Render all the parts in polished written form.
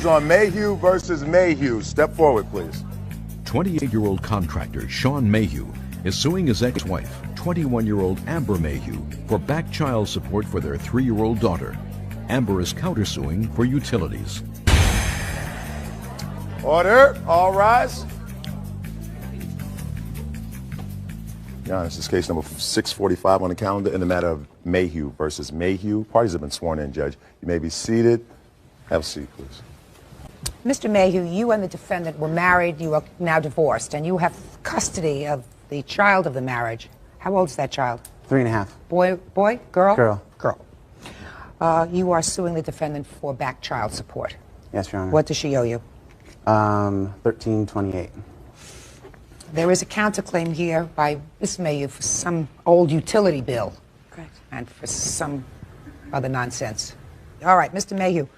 On Mayhew versus Mayhew. Step forward, please. 28-year-old contractor Sean Mayhew is suing his ex-wife, 21-year-old Amber Mayhew, for back child support for their 3-year-old daughter. Amber is countersuing for utilities. Order. All rise. Your Honor, this is case number 645 on the calendar in the matter of Mayhew versus Mayhew. Parties have been sworn in, Judge. You may be seated. Have a seat, please. Mr. Mayhew, you and the defendant were married. You are now divorced, and you have custody of the child of the marriage. How old is that child? 3.5. Boy? Girl? Girl. Girl. You are suing the defendant for back child support. Yes, Your Honor. What does she owe you? $13.28. There is a counterclaim here by Ms. Mayhew for some old utility bill. Correct. And for some other nonsense. All right, Mr. Mayhew,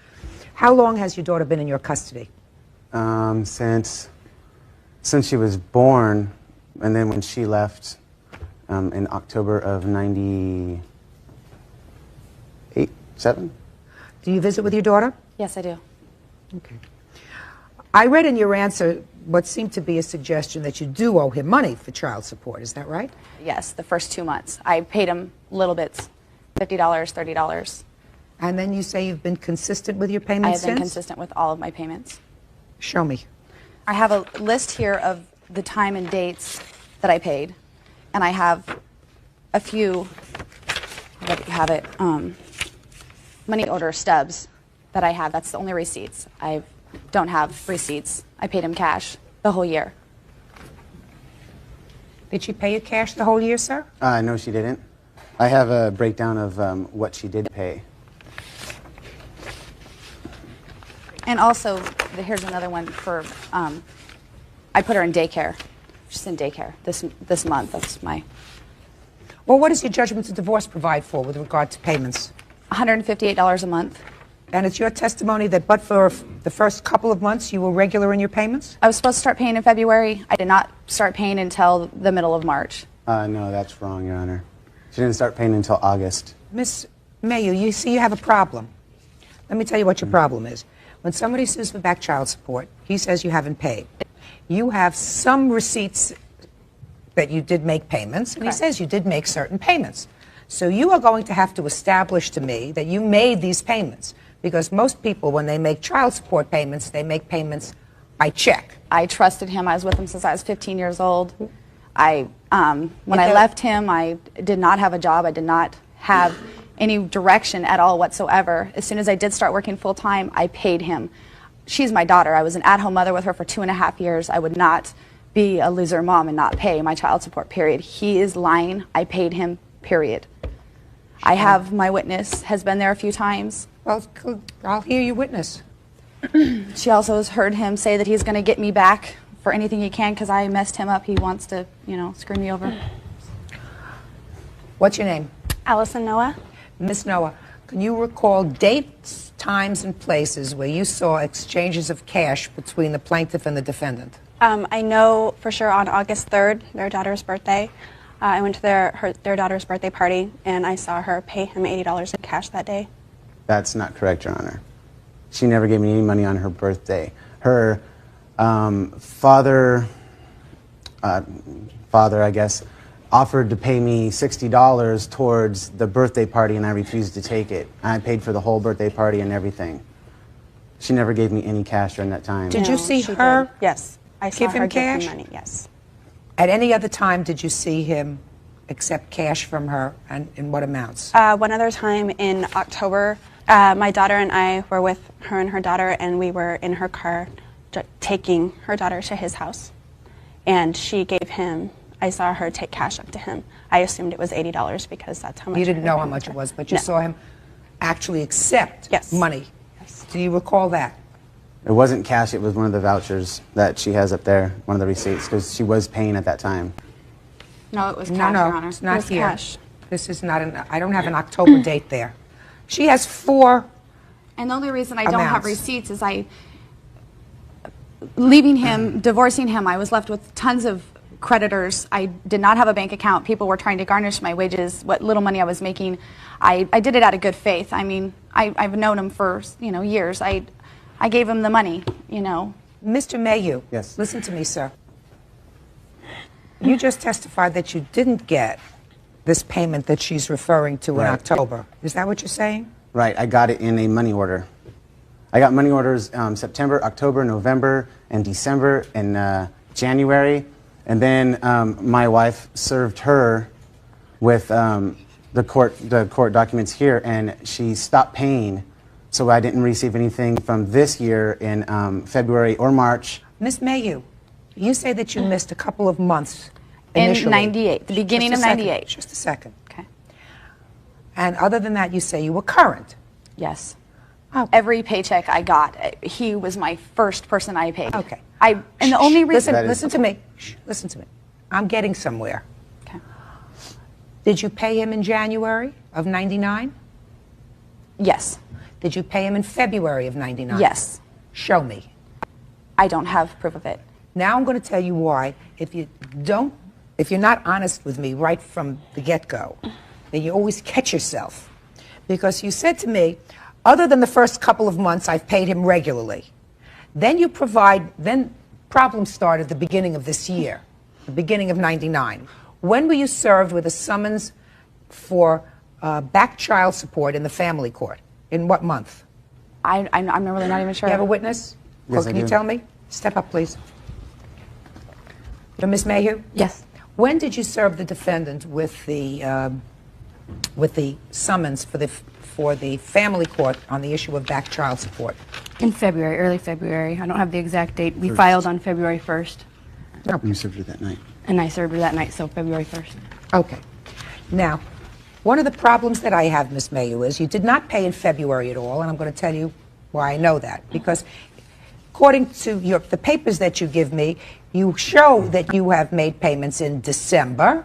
how long has your daughter been in your custody? Since she was born, and then when she left in October of 98, 7. Do you visit with your daughter? Yes, I do. Okay. I read in your answer what seemed to be a suggestion that you do owe him money for child support. Is that right? Yes, the first 2 months. I paid him little bits, $50, $30. And then you say you've been consistent with your payments I have been consistent with all of my payments. Show me. I have a list here of the time and dates that I paid, and I have a few, let you have it, money order stubs that I have. That's the only receipts. I don't have receipts. I paid him cash the whole year. Did she pay you cash the whole year, sir? No, she didn't. I have a breakdown of what she did pay. And also, here's another one for, I put her in daycare. She's in daycare this month. That's my... Well, what does your judgment of divorce provide for with regard to payments? $158 a month. And it's your testimony that but for the first couple of months you were regular in your payments? I was supposed to start paying in February. I did not start paying until the middle of March. No, that's wrong, Your Honor. She didn't start paying until August. Miss Mayhew, you see you have a problem. Let me tell you what your problem is. When somebody sues for back child support, he says you haven't paid. You have some receipts that you did make payments, and Correct. he says you did make certain payments. So you are going to have to establish to me that you made these payments, because most people, when they make child support payments, they make payments by check. I trusted him. I was with him since I was 15 years old. When I left him, I did not have a job. I did not have any direction at all whatsoever. As soon as I did start working full-time, I paid him. She's my daughter. I was an at-home mother with her for 2.5 years. I would not be a loser mom and not pay my child support, period. He is lying. I paid him, period. I have my witness, has been there a few times. Well, I'll hear your witness. She also has heard him say that he's going to get me back for anything he can because I messed him up. He wants to, screw me over. What's your name? Allison Noah. Miss Noah, can you recall dates, times, and places where you saw exchanges of cash between the plaintiff and the defendant? I know for sure on August 3rd, their daughter's birthday, I went to their daughter's birthday party, and I saw her pay him $80 in cash that day. That's not correct, Your Honor. She never gave me any money on her birthday. Her father, I guess, offered to pay me $60 towards the birthday party, and I refused to take it. I paid for the whole birthday party and everything. She never gave me any cash during that time. Did you see her? Did. Yes, I saw give her him give cash? him money. Yes. At any other time, did you see him accept cash from her, and in what amounts? One other time in October, my daughter and I were with her and her daughter, and we were in her car taking her daughter to his house, and she gave him. I saw her take cash up to him. I assumed it was $80 because that's how much. You didn't know how much it was, but you saw him actually accept money. Yes. Do you recall that? It wasn't cash, it was one of the vouchers that she has up there, one of the receipts, because she was paying at that time. No, it was cash, No, Your Honor. it's not was here. cash. This is not I don't have an October date there. She has 4 And the only reason I don't have amounts. receipts is leaving him, divorcing him, I was left with tons of creditors. I did not have a bank account. People were trying to garnish my wages, what little money I was making. I did it out of good faith. I mean, I've known him for, years. I gave him the money, you know. Mr. Mayhew, Yes. listen to me, sir. You just testified that you didn't get this payment that she's referring to in Right. October. Is that what you're saying? Right, I got it in a money order. I got money orders September, October, November, and December, and January. And then my wife served her with the court documents here, and she stopped paying, so I didn't receive anything from this year in February or March. Ms. Mayhew, you say that you missed a couple of months In initially. 98, the beginning Just of a second, 98. Just a second. Okay. And other than that, you say you were current. Yes. Oh. Every paycheck I got, he was my first person I paid. Okay. And the only reason. Listen to me. Shh, listen to me. I'm getting somewhere. Okay. Did you pay him in January of 99? Yes. Did you pay him in February of 99? Yes. Show me. I don't have proof of it. Now I'm going to tell you why. If you're not honest with me right from the get-go, then you always catch yourself. Because you said to me, other than the first couple of months, I've paid him regularly. Then problems started at the beginning of this year, the beginning of 99. When were you served with a summons for back child support in the family court? In what month? I'm really not even sure. You have a witness? Yes, Or can I you do. tell me? Step up, please. Ms. Mayhew? Yes. When did you serve the defendant with the summons for the family court on the issue of back child support? In February, early February. I don't have the exact date. We filed on February 1st, You served her that night. and I served her that night, so February 1st. Okay. Now, one of the problems that I have, Ms. Mayhew, is you did not pay in February at all, and I'm going to tell you why I know that. Because according to the papers that you give me, you show that you have made payments in December,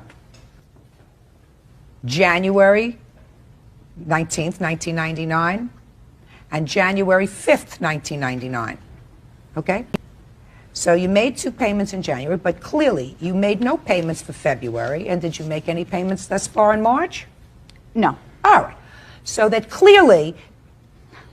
January 19th, 1999, and January 5th, 1999. Okay? So you made 2 payments in January, but clearly you made no payments for February. And did you make any payments thus far in March? No. All right. So that clearly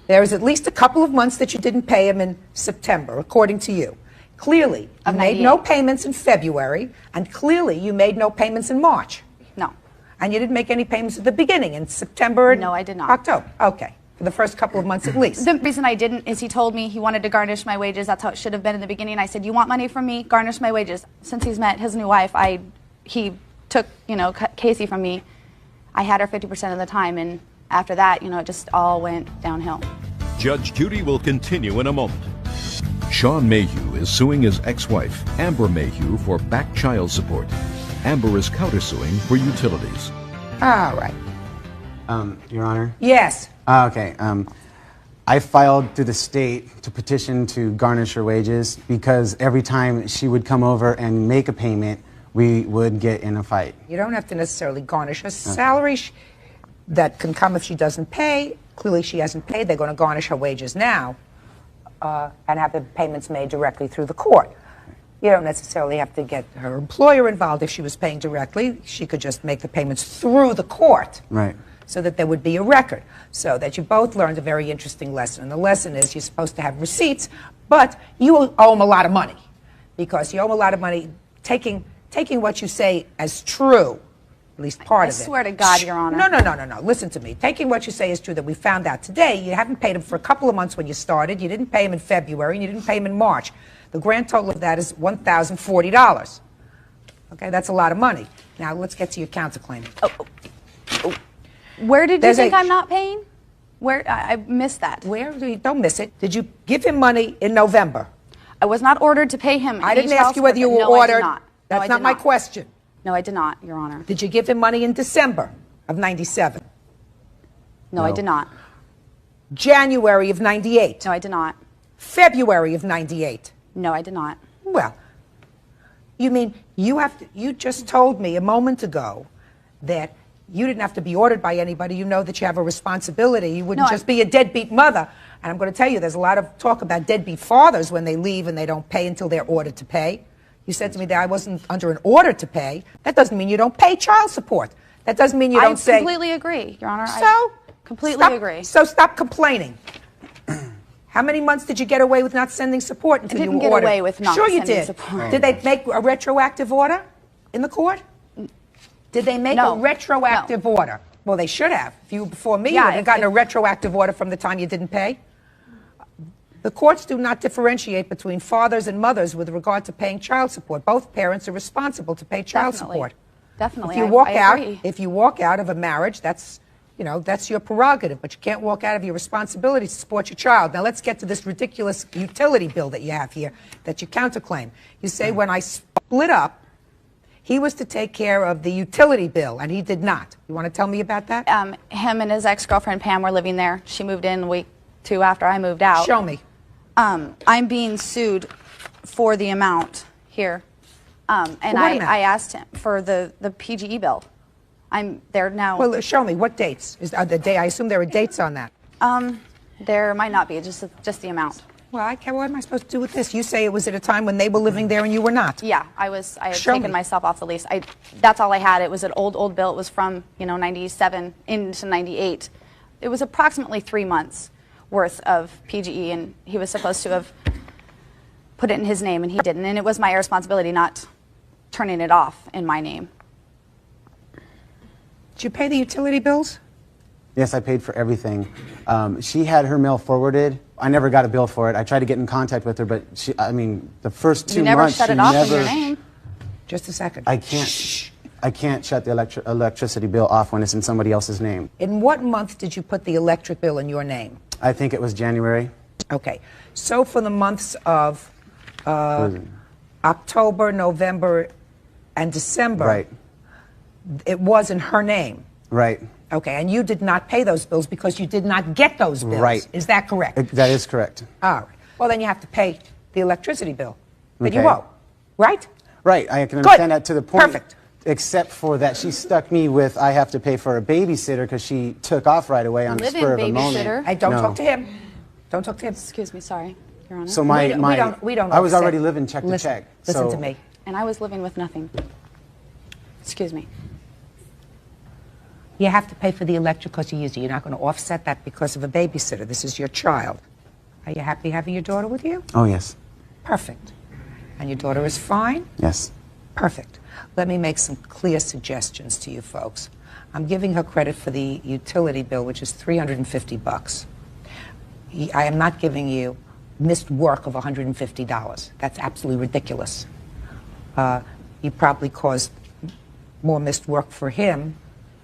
there is at least a couple of months that you didn't pay him in September, according to you. Clearly, you Of made no 98. payments in February, and clearly you made no payments in March. No. And you didn't make any payments at the beginning, in September and No, I did not. October. Okay. For the first couple of months at least. The reason I didn't is he told me he wanted to garnish my wages. That's how it should have been in the beginning. I said, you want money from me? Garnish my wages. Since he's met his new wife, he took, Casey from me. I had her 50% of the time, and after that, it just all went downhill. Judge Judy will continue in a moment. Sean Mayhew is suing his ex-wife, Amber Mayhew, for back child support. Amber is countersuing for utilities. All right. Your Honor? Yes. Okay. I filed through the state to petition to garnish her wages because every time she would come over and make a payment, we would get in a fight. You don't have to necessarily garnish her salary. That can come if she doesn't pay. Clearly she hasn't paid. They're going to garnish her wages now and have the payments made directly through the court. You don't necessarily have to get her employer involved. If she was paying directly, she could just make the payments through the court. Right. So that there would be a record. So that you both learned a very interesting lesson. And the lesson is you're supposed to have receipts, but you owe them a lot of money. Because you owe them a lot of money taking what you say as true, at least part of it. I swear to God, Your Honor. No. Listen to me. Taking what you say is true that we found out today. You haven't paid him for a couple of months when you started. You didn't pay him in February, and you didn't pay him in March. The grand total of that is $1,040. Okay, that's a lot of money. Now let's get to your counterclaim. Where did you There's think a- I'm not paying? Where I missed that. Don't miss it. Did you give him money in November? I was not ordered to pay him. I didn't any ask child you whether you support. were No, I ordered. did not. No, That's I not did my not. question. No, I did not, Your Honor. Did you give him money in December of 97? No, I did not. January of 98? No, I did not. February of 98? No, I did not. Well, you mean you just told me a moment ago that you didn't have to be ordered by anybody. You know that you have a responsibility. You wouldn't No, just be a deadbeat mother. And I'm going to tell you, there's a lot of talk about deadbeat fathers when they leave and they don't pay until they're ordered to pay. You said to me that I wasn't under an order to pay. That doesn't mean you don't pay child support. That doesn't mean you don't say... I completely agree, Your Honor. So? I completely stop- agree. So stop complaining. How many months did you get away with not sending support until didn't you get ordered? away with not Sure you sending did. support. Did they make a retroactive order in the court? Did they make No. a retroactive No. order? Well, they should have. If you were before me, you Yeah, would have gotten a retroactive order from the time you didn't pay. The courts do not differentiate between fathers and mothers with regard to paying child support. Both parents are responsible to pay child Definitely. support. Definitely. If you walk I out, agree. if you walk out of a marriage, that's your prerogative, but you can't walk out of your responsibility to support your child. Now let's get to this ridiculous utility bill that you have here that you counterclaim. You say when I split up, he was to take care of the utility bill, and he did not. You want to tell me about that? Him and his ex-girlfriend Pam were living there. She moved in a week, 2 after I moved out. Show me. I'm being sued for the amount here. And For what amount? I asked him for the PGE bill. I'm there now. Well, show me. What dates? I assume there are dates on that. There might not be, just the amount. Well, what am I supposed to do with this? You say it was at a time when they were living there and you were not. Yeah, I had Show taken me. myself off the lease. That's all I had. It was an old bill. It was from 97 into 98. It was approximately 3 months worth of PGE, and he was supposed to have put it in his name, and he didn't. And it was my responsibility not turning it off in my name. Did you pay the utility bills? Yes, I paid for everything. She had her mail forwarded. I never got a bill for it. I tried to get in contact with her, but the first 2 You never months, shut she it off never. in your name. Just a second. I can't shut the electricity bill off when it's in somebody else's name. In what month did you put the electric bill in your name? I think it was January. Okay. So for the months of October, November, and December, Right. it was in her name. Right. Okay, and you did not pay those bills because you did not get those bills. Right. Is that correct? That is correct. All right. Well, then you have to pay the electricity bill that you Okay. owe, right? Right. I can Good. understand that to the point. Perfect. Except for that she stuck me with I have to pay for a babysitter because she took off right away on the Live-in spur of a babysitter. moment. Hey, don't No. talk to him. Don't talk to him. Excuse me, sorry, Your Honor. So We don't I was upset. already living check to Listen, check. Listen so to me. And I was living with nothing. Excuse me. You have to pay for the electric because you use it. You're not going to offset that because of a babysitter. This is your child. Are you happy having your daughter with you? Oh yes. Perfect. And your daughter is fine? Yes. Perfect. Let me make some clear suggestions to you folks. I'm giving her credit for the utility bill, which is $350. I am not giving you missed work of $150. That's absolutely ridiculous. You probably caused more missed work for him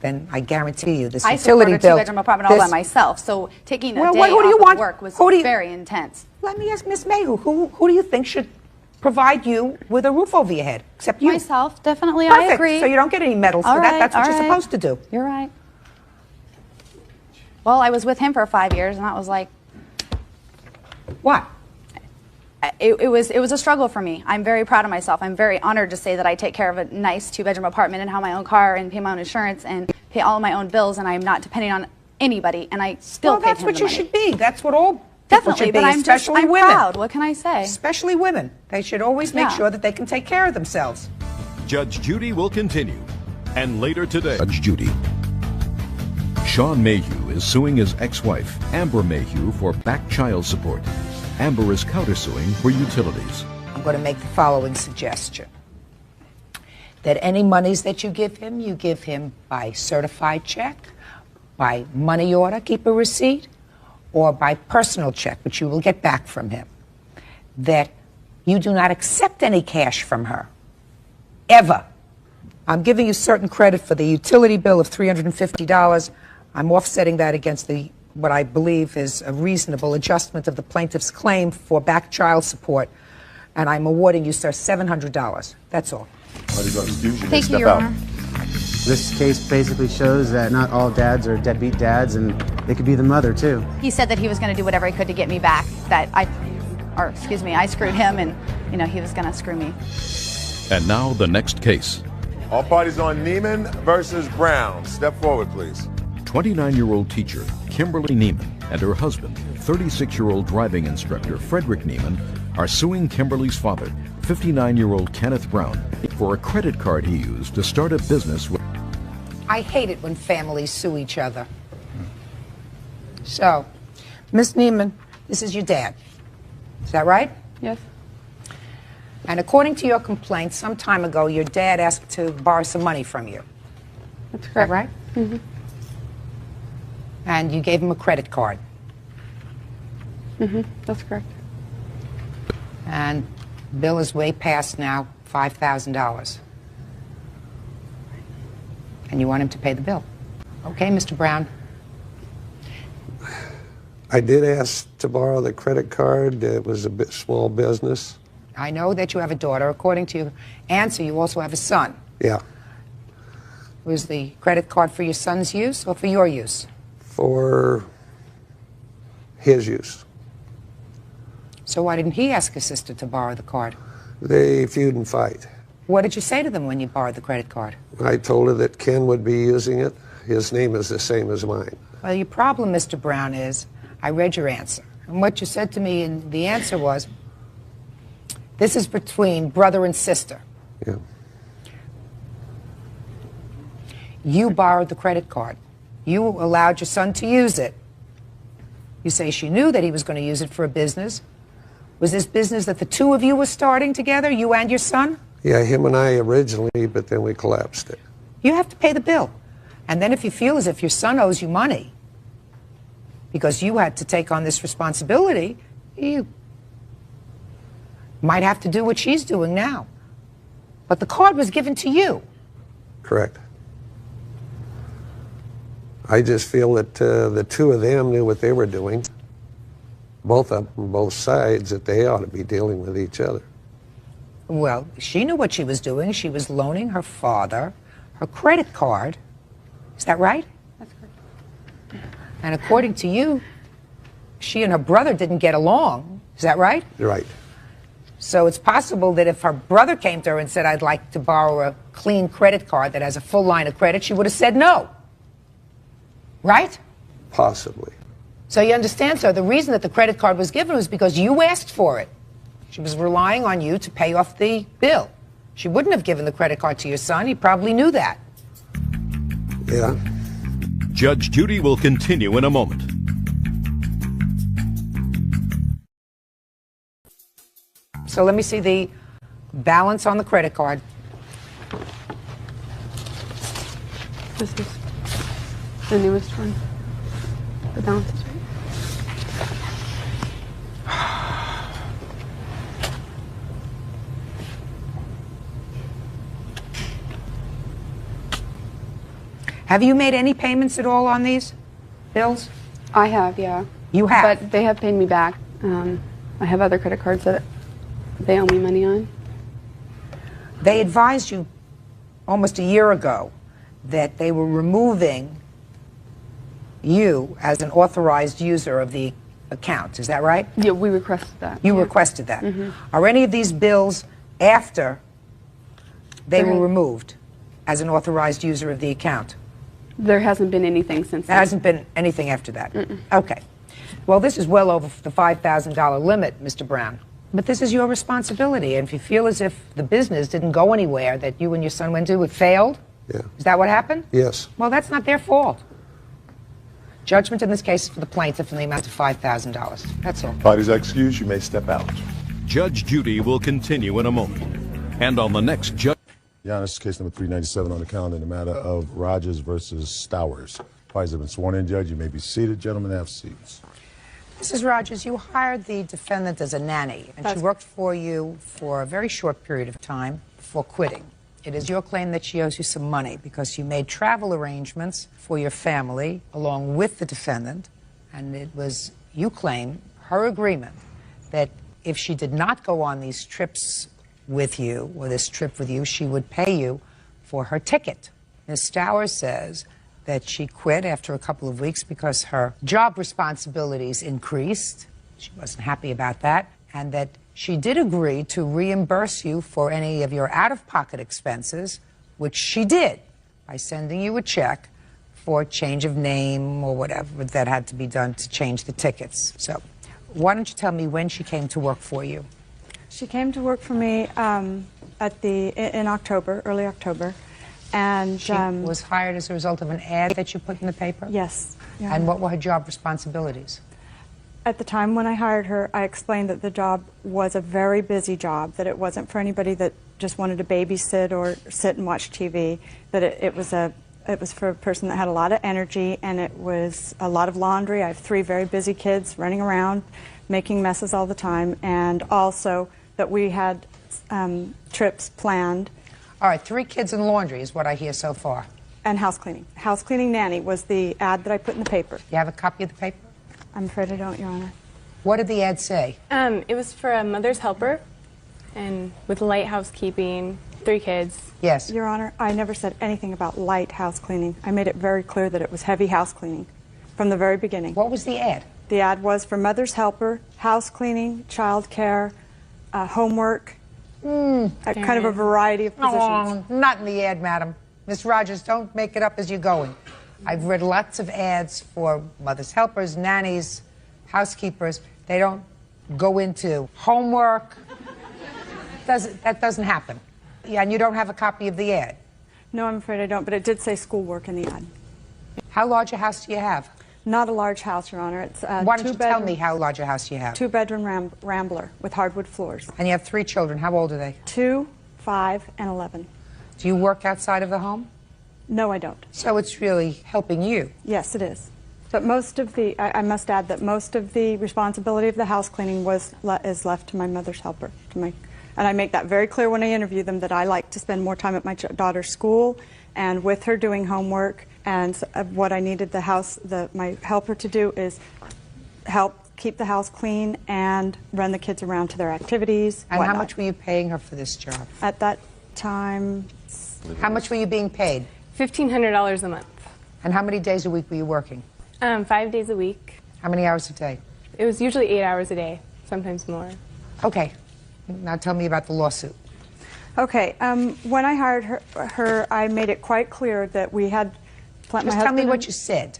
than I guarantee you this I utility supported a bill. two-bedroom apartment all by myself, so taking a Well, day who do you off want? of work was Who do you- very intense. Let me ask Miss Mayhew, who do you think should provide you with a roof over your head? Except you. Myself, definitely, Perfect. I agree. So you don't get any medals All for that. right, That's what all you're right. supposed to do. You're right. Well, I was with him for 5 years, and that was like, What? it was a struggle for me. I'm very proud of myself. I'm very honored to say that I take care of a nice two-bedroom apartment and have my own car and pay my own insurance and pay all of my own bills, and I'm not depending on anybody, and I still Well, paid that's him what the you money. should be. That's what all people Definitely, should be, but especially I'm women. proud. What can I say? Especially women. They should always make Yeah. sure that they can take care of themselves. Judge Judy will continue. And later today, Judge Judy. Sean Mayhew is suing his ex-wife, Amber Mayhew, for back child support. Amber is countersuing for utilities. I'm going to make the following suggestion. That any monies that you give him by certified check, by money order, keep a receipt, or by personal check, which you will get back from him. That you do not accept any cash from her, ever. I'm giving you certain credit for the utility bill of $350. I'm offsetting that against what I believe is a reasonable adjustment of the plaintiff's claim for back child support, and I'm awarding you, sir, $700. That's all. Thank you, Your Honor. This case basically shows that not all dads are deadbeat dads, and they could be the mother too. He said that he was going to do whatever he could to get me back. I screwed him, and he was going to screw me. And now the next case. All parties on Neiman versus Brown. Step forward, please. 29-year-old teacher Kimberly Neiman and her husband, 36-year-old driving instructor Frederick Neiman, are suing Kimberly's father, 59-year-old Kenneth Brown, for a credit card he used to start a business with. I hate it when families sue each other. So, Miss Neiman, This is your dad. Is that right? Yes. And according to your complaint, some time ago, your dad asked to borrow some money from you. That's Is that correct. right? Mm-hmm. And you gave him a credit card. Mm-hmm. That's correct. And bill is way past now $5,000. And you want him to pay the bill. Okay, Mr. Brown. I did ask to borrow the credit card. It was a bit small business. I know that you have a daughter. According to your answer, you also have a son. Yeah, Was the credit card for your son's use or for your use? for his use. So why didn't he ask his sister to borrow the card? They feud and fight. What did you say to them when you borrowed the credit card? I told her that Ken would be using it. His name is the same as mine. Well, your problem, Mr. Brown, is I read your answer. And what you said to me in the answer was, this is between brother and sister. Yeah. You borrowed the credit card. You allowed your son to use it. You say she knew that he was going to use it for a business. Was this business that the two of you were starting together, you and your son? Yeah, him and I originally, but then we collapsed it. You have to pay the bill. And then if you feel as if your son owes you money because you had to take on this responsibility, you might have to do what she's doing now. But the card was given to you. Correct. I just feel that the two of them knew what they were doing. Both of them, both sides, that they ought to be dealing with each other. Well, she knew what she was doing. She was loaning her father her credit card. Is that right? That's correct. And according to you, she and her brother didn't get along. Is that right? Right. So it's possible that if her brother came to her and said, I'd like to borrow a clean credit card that has a full line of credit, she would have said no. Right? Possibly. So you understand, sir, the reason that the credit card was given was because you asked for it. She was relying on you to pay off the bill. She wouldn't have given the credit card to your son. He probably knew that. Yeah. Judge Judy will continue in a moment. So let me see the balance on the credit card. This is the newest one. The balance is right. Have you made any payments at all on these bills? I have, yeah. You have? But they have paid me back. I have other credit cards that they owe me money on. They advised you almost a year ago that they were removing you as an authorized user of the account. Is that right? Yeah, we requested that. You yeah. requested that. Are any of these bills after they were removed as an authorized user of the account? There hasn't been anything since There then. hasn't been anything after that? Okay. Well, this is well over the $5,000 limit, Mr. Brown. But this is your responsibility. And if you feel as if the business didn't go anywhere that you and your son went to, it failed? Yeah. Is that what happened? Yes. Well, that's not their fault. Judgment in this case is for the plaintiff in the amount of $5,000. That's all. Parties are excused. You may step out. Judge Judy will continue in a moment. And on the next Judge... Your Honor, this is case number 397 on the calendar in the matter of Rogers versus Stowers. Parties have been sworn in, Judge. You may be seated. Gentlemen, have seats. Mrs. Rogers, you hired the defendant as a nanny, and she worked for you for a very short period of time before quitting. It is your claim that she owes you some money because you made travel arrangements for your family along with the defendant, and it was, you claim, her agreement that if she did not go on these trips with you, or this trip with you, she would pay you for her ticket. Ms. Stowers says that she quit after a couple of weeks because her job responsibilities increased. She wasn't happy about that, and that she did agree to reimburse you for any of your out-of-pocket expenses, which she did by sending you a check for change of name or whatever that had to be done to change the tickets. So why don't you tell me when she came to work for you? She came to work for me in October, early October, and She was hired as a result of an ad that you put in the paper? yes. Yeah. And what were her job responsibilities? At the time when I hired her, I explained that the job was a very busy job, that it wasn't for anybody that just wanted to babysit or sit and watch TV, that it was for a person that had a lot of energy, and it was a lot of laundry. I have 3 very busy kids running around, making messes all the time, and also that we had trips planned. All right, 3 kids and laundry is what I hear so far. And house cleaning. House cleaning nanny was the ad that I put in the paper. You have a copy of the paper? I'm afraid I don't, Your Honor. What did the ad say? It was for a mother's helper, and with light housekeeping, 3 kids. Yes. Your Honor, I never said anything about light house cleaning. I made it very clear that it was heavy house cleaning from the very beginning. What was the ad? The ad was for mother's helper, house cleaning, child care, homework, kind of a variety of positions. Oh, not in the ad, madam. Miss Rogers, don't make it up as you're going. I've read lots of ads for mother's helpers, nannies, housekeepers. They don't go into homework. That doesn't happen. Yeah, and you don't have a copy of the ad? No, I'm afraid I don't, but it did say schoolwork in the ad. How large a house do you have? Not a large house, Your Honor. It's Why don't you tell me how large a house you have? 2-bedroom rambler with hardwood floors. And you have 3 children. How old are they? 2, 5, and 11. Do you work outside of the home? No, I don't. So it's really helping you. Yes, it is. But most of the, I must add that most of the responsibility of the house cleaning is left to my mother's helper. And I make that very clear when I interview them, that I like to spend more time at my daughter's school and with her doing homework. And what I needed my helper to do is help keep the house clean and run the kids around to their activities. And how much were you paying her for this job? At that time... How much were you being paid? $1,500 a month. And how many days a week were you working? 5 days a week. How many hours a day? It was usually 8 hours a day, sometimes more. Okay. Now tell me about the lawsuit. Okay. When I hired her, I made it quite clear that we had... Just tell me what you said.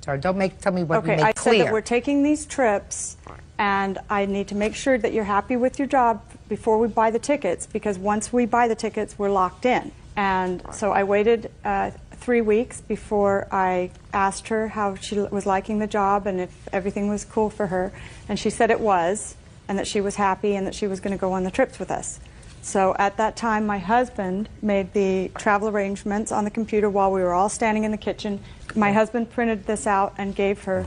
Sorry, tell me what you made I clear. said that we're taking these trips, and I need to make sure that you're happy with your job before we buy the tickets, because once we buy the tickets, we're locked in. And so I waited 3 weeks before I asked her how she was liking the job and if everything was cool for her. And she said it was, and that she was happy and that she was going to go on the trips with us. So at that time, my husband made the travel arrangements on the computer while we were all standing in the kitchen. My husband printed this out and gave her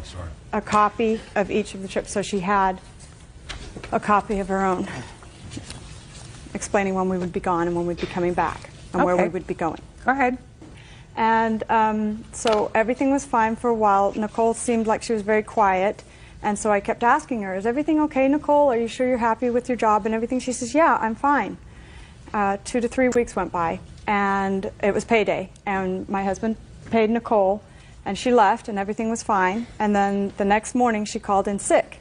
a copy of each of the trips, so she had a copy of her own, explaining when we would be gone and when we'd be coming back and where we would be going. Go ahead. And so everything was fine for a while. Nicole seemed like she was very quiet. And so I kept asking her, is everything okay, Nicole? Are you sure you're happy with your job and everything? She says, yeah, I'm fine. 2 to 3 weeks went by, and it was payday. And my husband paid Nicole, and she left, and everything was fine. And then the next morning, she called in sick.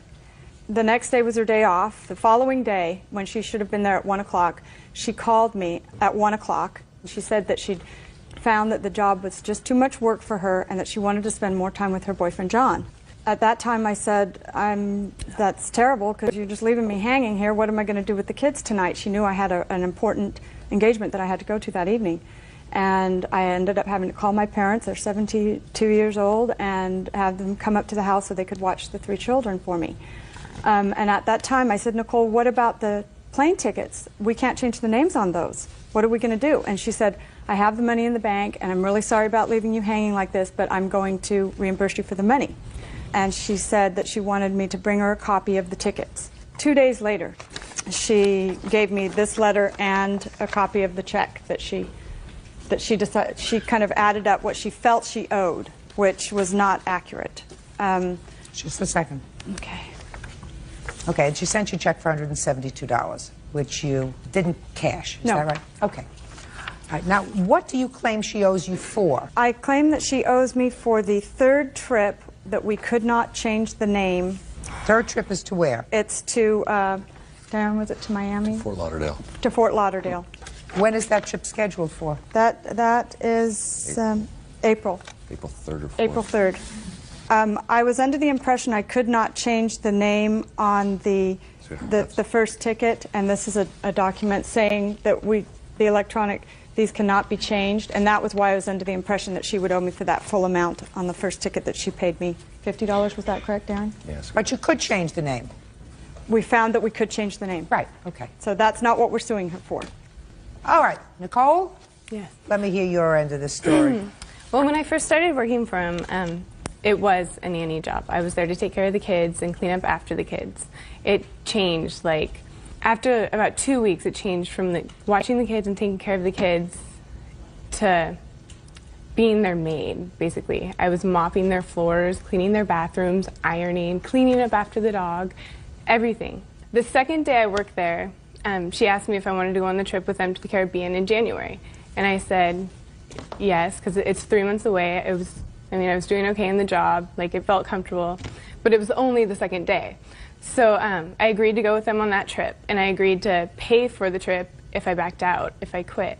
The next day was her day off. The following day, when she should have been there at 1 o'clock, she called me at 1 o'clock. She said that she'd found that the job was just too much work for her and that she wanted to spend more time with her boyfriend, John. At that time, I said, that's terrible because you're just leaving me hanging here. What am I going to do with the kids tonight? She knew I had an important engagement that I had to go to that evening. And I ended up having to call my parents. They're 72 years old, and have them come up to the house so they could watch the 3 children for me. And at that time, I said, Nicole, what about the plane tickets? We can't change the names on those. What are we going to do? And she said, I have the money in the bank, and I'm really sorry about leaving you hanging like this, but I'm going to reimburse you for the money. And she said that she wanted me to bring her a copy of the tickets. 2 days later, she gave me this letter and a copy of the check that she decided. She kind of added up what she felt she owed, which was not accurate. Just a second. Okay. Okay, and she sent you a check for $172, which you didn't cash. Is No. that right? Okay. All right, now, what do you claim she owes you for? I claim that she owes me for the 3rd trip that we could not change the name. 3rd trip is to where? It's to, Darren, was it to Miami? Fort Lauderdale. To Fort Lauderdale. When is that trip scheduled for? That is April. April 3rd or 4th. April 3rd. I was under the impression I could not change the name on the first ticket, and this is a document saying that the These cannot be changed, and that was why I was under the impression that she would owe me for that full amount on the first ticket that she paid me. $50, was that correct, Darren? Yes. But you could change the name. We found that we could change the name. Right, okay. So that's not what we're suing her for. All right, Nicole? Yes. Let me hear your end of the story. Well, when I first started working for him, it was a nanny job. I was there to take care of the kids and clean up after the kids. It changed, like, after about 2 weeks, it changed from watching the kids and taking care of the kids to being their maid, basically. I was mopping their floors, cleaning their bathrooms, ironing, cleaning up after the dog, everything. The second day I worked there, she asked me if I wanted to go on the trip with them to the Caribbean in January. And I said yes, because it's 3 months away. I was doing okay in the job, like it felt comfortable, but it was only the second day. So I agreed to go with them on that trip, and I agreed to pay for the trip if I backed out, if I quit,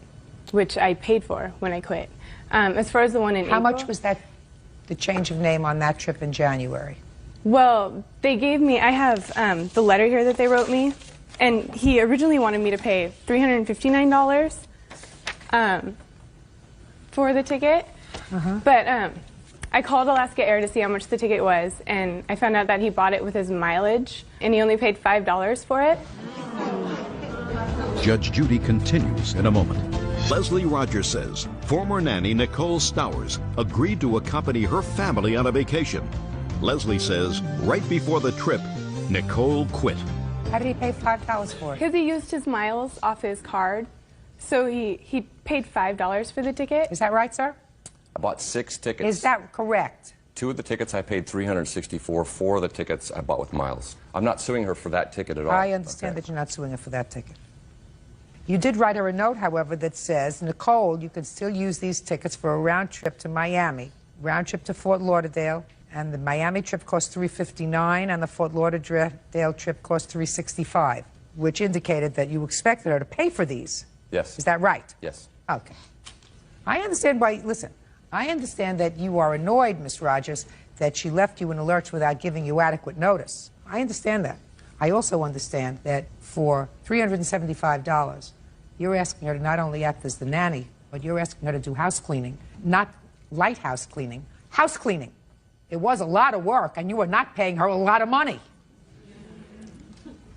which I paid for when I quit. As far as the one in April, How much was that, the change of name on that trip in January? Well, they gave me, I have the letter here that they wrote me, and he originally wanted me to pay $359 for the ticket, but I called Alaska Air to see how much the ticket was, and I found out that he bought it with his mileage, and he only paid $5 for it. Judge Judy continues in a moment. Leslie Rogers says former nanny Nicole Stowers agreed to accompany her family on a vacation. Leslie says right before the trip, Nicole quit. How did he pay $5 for it? Because he used his miles off his card, so he paid $5 for the ticket. Is that right, sir? I bought 6 tickets. Is that correct? 2 of the tickets I paid $364. 4 of the tickets I bought with miles. I'm not suing her for that ticket at all. I understand that you're not suing her for that ticket. You did write her a note, however, that says, Nicole, you can still use these tickets for a round trip to Miami, round trip to Fort Lauderdale, and the Miami trip cost $359, and the Fort Lauderdale trip cost $365, which indicated that you expected her to pay for these. Yes. Is that right? Yes. Okay. I understand why, listen, I understand that you are annoyed, Miss Rogers, that she left you in a lurch without giving you adequate notice. I understand that. I also understand that for $375, you're asking her to not only act as the nanny, but you're asking her to do house cleaning, not light house cleaning, house cleaning. It was a lot of work, and you were not paying her a lot of money.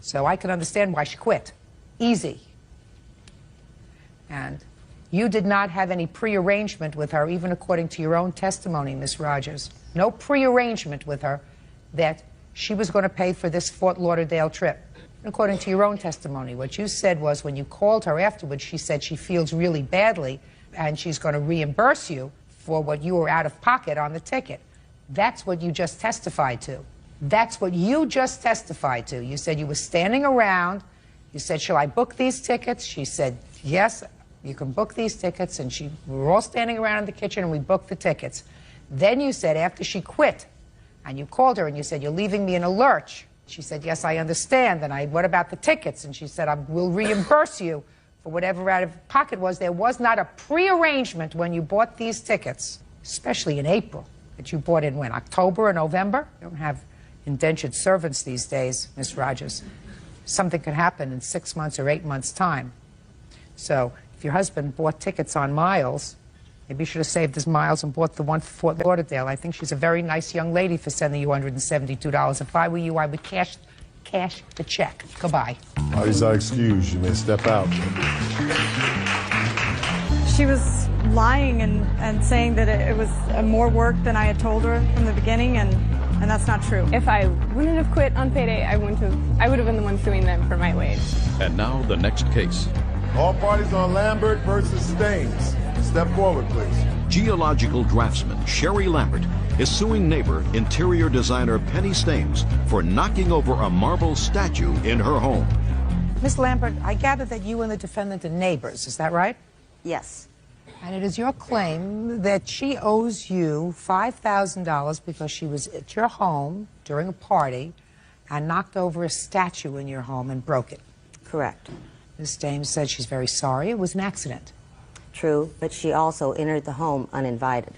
So I can understand why she quit. Easy. And you did not have any prearrangement with her, even according to your own testimony, Miss Rogers. No prearrangement with her that she was going to pay for this Fort Lauderdale trip. According to your own testimony, what you said was when you called her afterwards, she said she feels really badly and she's going to reimburse you for what you were out of pocket on the ticket. That's what you just testified to. That's what you just testified to. You said you were standing around. You said, shall I book these tickets? She said, yes, you can book these tickets. And we were all standing around in the kitchen and we booked the tickets. Then you said after she quit, and you called her and you said, you're leaving me in a lurch. She said, yes, I understand. And what about the tickets? And she said, I will reimburse you for whatever out of pocket was. There was not a prearrangement when you bought these tickets, especially in April, that you bought in when, October or November? You don't have indentured servants these days, Miss Rogers. Something could happen in 6 months or 8 months' time. So if your husband bought tickets on miles, maybe you should have saved his miles and bought the one for Fort Lauderdale. I think she's a very nice young lady for sending you $172. If I were you, I would cash the check. Goodbye. Parties are excused. You may step out. She was lying and saying that it was more work than I had told her from the beginning, and that's not true. If I wouldn't have quit on payday, I would have been the one suing them for my wage. And now the next case. All parties on Lambert versus Staines. Step forward, please. Geological draftsman Sherry Lambert is suing neighbor interior designer Penny Staines for knocking over a marble statue in her home. Miss Lambert, I gather that you and the defendant are neighbors. Is that right? Yes. And it is your claim that she owes you $5,000 because she was at your home during a party and knocked over a statue in your home and broke it. Correct. Ms. Staines said she's very sorry. It was an accident. True, but she also entered the home uninvited.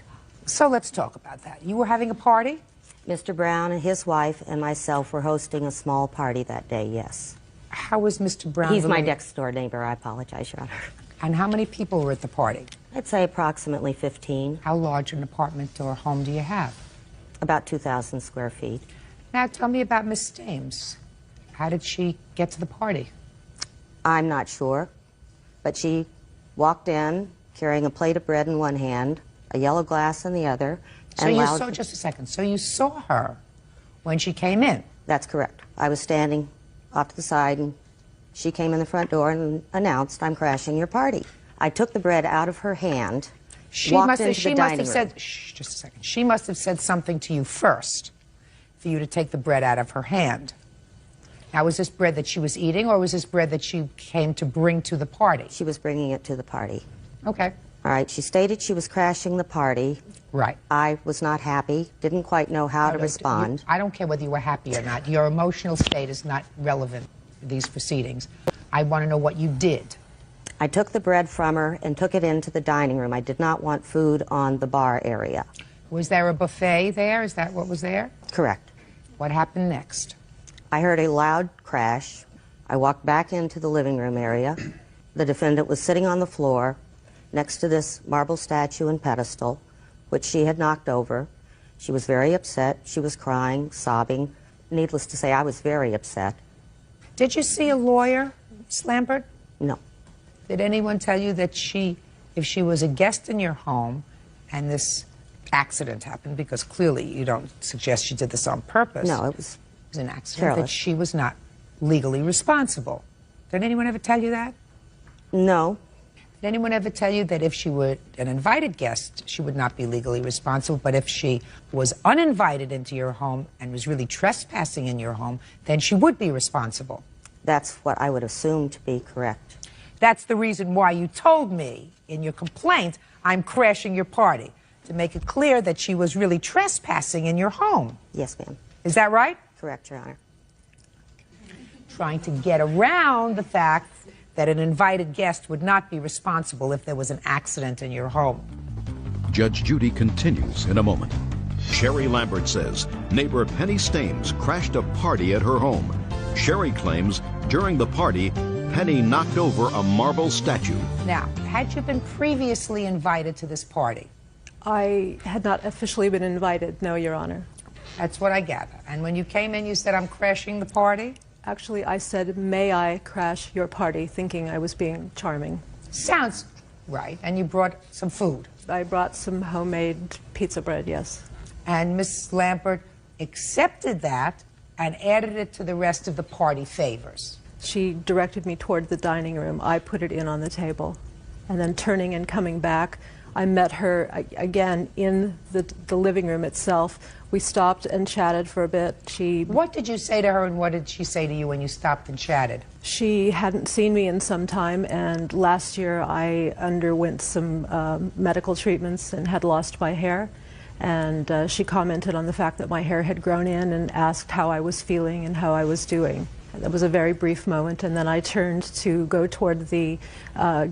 So let's talk about that. You were having a party? Mr. Brown and his wife and myself were hosting a small party that day, yes. How was Mr. Brown? He's my next door neighbor. I apologize, Your Honor. And how many people were at the party? I'd say approximately 15. How large an apartment or home do you have? About 2,000 square feet. Now tell me about Miss Stames. How did she get to the party? I'm not sure, but she walked in carrying a plate of bread in one hand, a yellow glass in the other. So you saw, just a second, so you saw her when she came in? That's correct. I was standing off to the side and she came in the front door and announced, "I'm crashing your party." I took the bread out of her hand, walked into the dining room. Said, shh, just a second. She must have said something to you first for you to take the bread out of her hand. Now, was this bread that she was eating, or was this bread that she came to bring to the party? She was bringing it to the party. Okay. All right, she stated she was crashing the party. Right. I was not happy, didn't quite know how to respond. I don't care whether you were happy or not. Your emotional state is not relevant to these proceedings. I want to know what you did. I took the bread from her and took it into the dining room. I did not want food on the bar area. Was there a buffet there? Is that what was there? Correct. What happened next? I heard a loud crash. I walked back into the living room area. The defendant was sitting on the floor next to this marble statue and pedestal, which she had knocked over. She was very upset. She was crying, sobbing. Needless to say, I was very upset. Did you see a lawyer, Ms. Lambert? No. Did anyone tell you that if she was a guest in your home and this accident happened, because clearly you don't suggest she did this on purpose. No, it was an accident, careless. that she was not legally responsible. Did anyone ever tell you that? No. Did anyone ever tell you that if she were an invited guest, she would not be legally responsible, but if she was uninvited into your home and was really trespassing in your home, then she would be responsible? That's what I would assume to be correct. That's the reason why you told me in your complaint, "I'm crashing your party," to make it clear that she was really trespassing in your home. Yes, ma'am. Is that right? Correct, Your Honor. Trying to get around the fact that an invited guest would not be responsible if there was an accident in your home. Judge Judy continues in a moment. Sherry Lambert says neighbor Penny Stames crashed a party at her home. Sherry claims during the party, Penny knocked over a marble statue. Now, had you been previously invited to this party? I had not officially been invited, no, Your Honor. That's what I gather. And when you came in, you said, "I'm crashing the party"? Actually, I said, "May I crash your party," thinking I was being charming. Sounds right. And you brought some food? I brought some homemade pizza bread, yes. And Miss Lambert accepted that and added it to the rest of the party favors. She directed me toward the dining room. I put it in on the table. And then turning and coming back, I met her again in the living room itself. We stopped and chatted for a bit. What did you say to her, and what did she say to you when you stopped and chatted? She hadn't seen me in some time, and last year I underwent some medical treatments and had lost my hair. And she commented on the fact that my hair had grown in and asked how I was feeling and how I was doing. That was a very brief moment, and then I turned to go toward the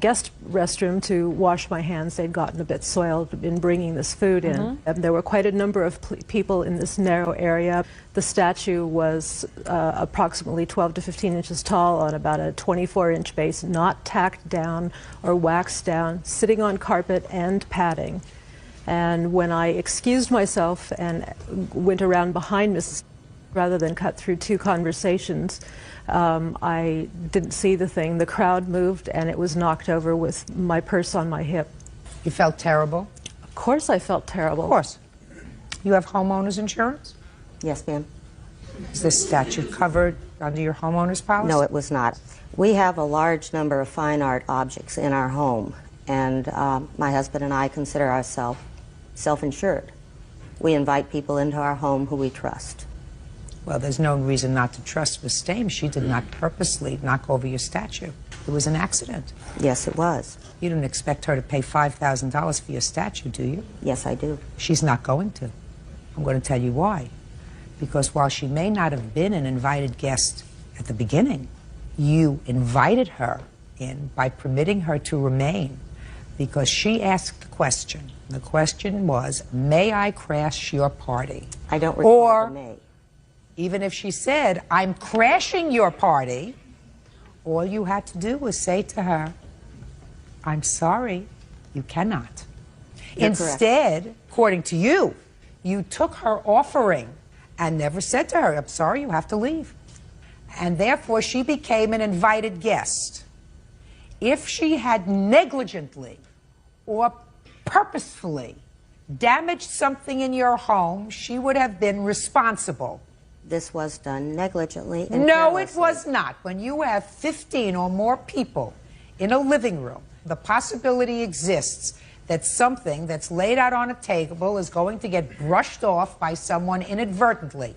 guest restroom to wash my hands. They'd gotten a bit soiled in bringing this food in. And there were quite a number of people in this narrow area. The statue was approximately 12 to 15 inches tall on about a 24-inch base, not tacked down or waxed down, sitting on carpet and padding. And when I excused myself and went around behind Mrs. rather than cut through two conversations, I didn't see the thing. The crowd moved and it was knocked over with my purse on my hip. You felt terrible? Of course I felt terrible. Of course. You have homeowner's insurance? Yes, ma'am. Is this statue covered under your homeowner's policy? No, it was not. We have a large number of fine art objects in our home, and my husband and I consider ourselves self-insured. We invite people into our home who we trust. Well, there's no reason not to trust Miss Stames. She did not purposely knock over your statue. It was an accident. Yes, it was. You didn't expect her to pay $5,000 for your statue, do you? Yes, I do. She's not going to. I'm going to tell you why. Because while she may not have been an invited guest at the beginning, you invited her in by permitting her to remain because she asked the question. The question was, "May I crash your party?" I don't recall the may. Even if she said, "I'm crashing your party," all you had to do was say to her, I'm sorry, you cannot. You're Instead, according to you, you took her offering and never said to her, I'm sorry, you have to leave. And therefore, she became an invited guest. If she had negligently or purposefully damaged something in your home, she would have been responsible. This was done negligently and No, it carelessly. was not. When you have 15 or more people in a living room, the possibility exists that something that's laid out on a table is going to get brushed off by someone inadvertently.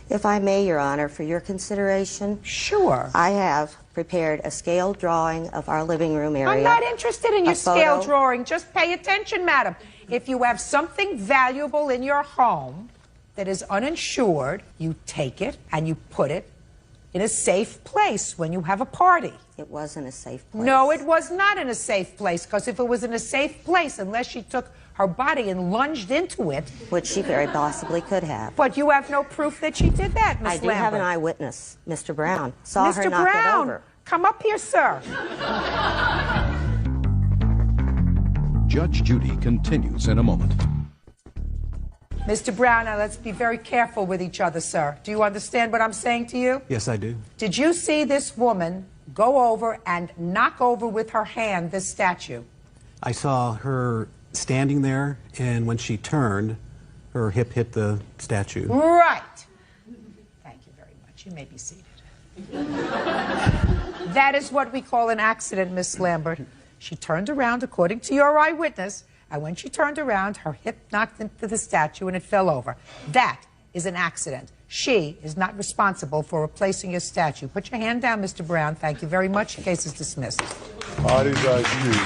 If I may, Your Honor, for your consideration, Sure. I have prepared a scale drawing of our living room area. I'm not interested in your A scale photo. drawing. Just pay attention, madam. If you have something valuable in your home that is uninsured, you take it and you put it in a safe place when you have a party. It wasn't a safe place. No, it was not in a safe place, because if it was in a safe place, unless she took her body and lunged into it. Which she very possibly could have. But you have no proof that she did that, Miss I do have an Lambert. eyewitness, Mr. Brown. Saw her Mr. knock it Brown, over. come up here, sir. Judge Judy continues in a moment. Mr. Brown, now let's be very careful with each other, sir. Do you understand what I'm saying to you? Yes, I do. Did you see this woman go over and knock over with her hand this statue? I saw her standing there, and when she turned, her hip hit the statue. Right. Thank you very much. You may be seated. That is what we call an accident, Miss Lambert. She turned around, according to your eyewitness, and when she turned around, her hip knocked into the statue and it fell over. That is an accident. She is not responsible for replacing your statue. Put your hand down, Mr. Brown. Thank you very much. The case is dismissed. Parties are excused.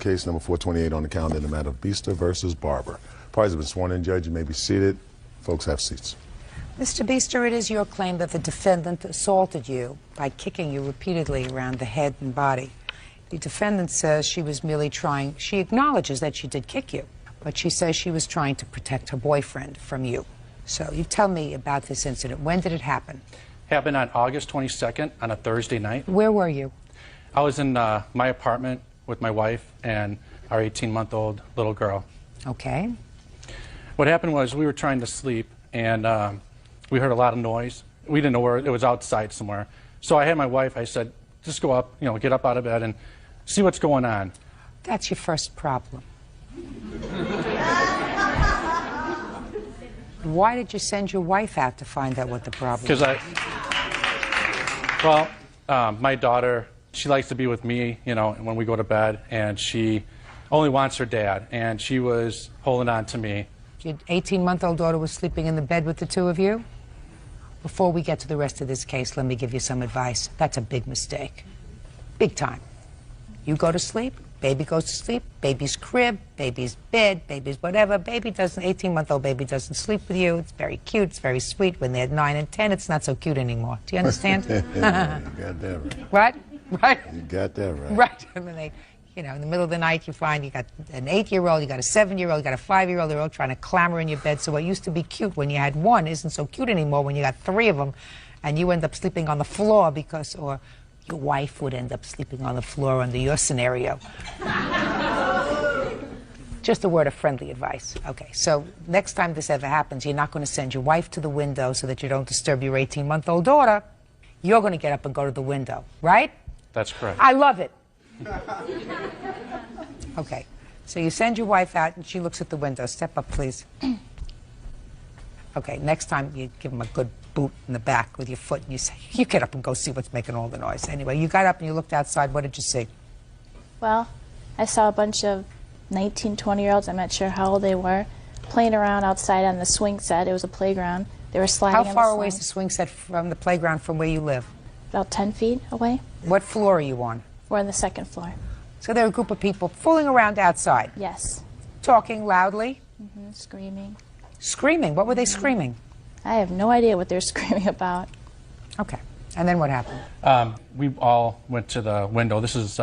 Case number 428 on the calendar in the matter of Beaster versus Barber. Parties have been sworn in, Judge. You may be seated. Folks, have seats. Mr. Beaster, it is your claim that the defendant assaulted you by kicking you repeatedly around the head and body. The defendant says she was merely trying, she acknowledges that she did kick you, but she says she was trying to protect her boyfriend from you. So you tell me about this incident. When did it happen? Happened on August 22nd on a Thursday night. Where were you? I was in my apartment with my wife and our 18-month-old little girl. Okay. What happened was we were trying to sleep, and we heard a lot of noise. We didn't know where, it was outside somewhere. So I had my wife, I said, just go up, you know, get up out of bed and see what's going on. That's your first problem. Why did you send your wife out to find out what the problem was? Because my daughter, she likes to be with me, you know, when we go to bed, and she only wants her dad, and she was holding on to me. Your 18-month-old daughter was sleeping in the bed with the two of you? Before we get to the rest of this case, let me give you some advice. That's a big mistake. Big time. You go to sleep, baby goes to sleep, baby's crib, baby's bed, baby's whatever. Baby doesn't, 18-month-old baby doesn't sleep with you. It's very cute, it's very sweet. When they're 9 and 10, it's not so cute anymore. Do you understand? You got that right. What? Right? You got that right. Right. And then they, you know, in the middle of the night, you find you got an 8-year-old, you got a 7-year-old, you got a 5-year-old, they're all trying to clamor in your bed. So what used to be cute when you had one isn't so cute anymore when you got 3 of them, and you end up sleeping on the floor because, or your wife would end up sleeping on the floor under your scenario. Just a word of friendly advice. Okay, so next time this ever happens, you're not going to send your wife to the window so that you don't disturb your 18-month-old daughter. You're going to get up and go to the window, right? That's correct. I love it. Okay, so you send your wife out and she looks at the window. Step up, please. Okay, next time you give him a good boot in the back with your foot and you say, you get up and go see what's making all the noise. Anyway, you got up and you looked outside. What did you see? Well, I saw a bunch of 19, 20-year-olds, I'm not sure how old they were, playing around outside on the swing set. It was a playground. They were sliding on the How far away is slide. the swing set from the playground from where you live? About 10 feet away. What floor are you on? We're on the 2nd floor. So there are a group of people fooling around outside. Yes. Talking loudly. Screaming. Screaming? What were they screaming? I have no idea what they're screaming about. Okay. And then what happened? We all went to the window. This is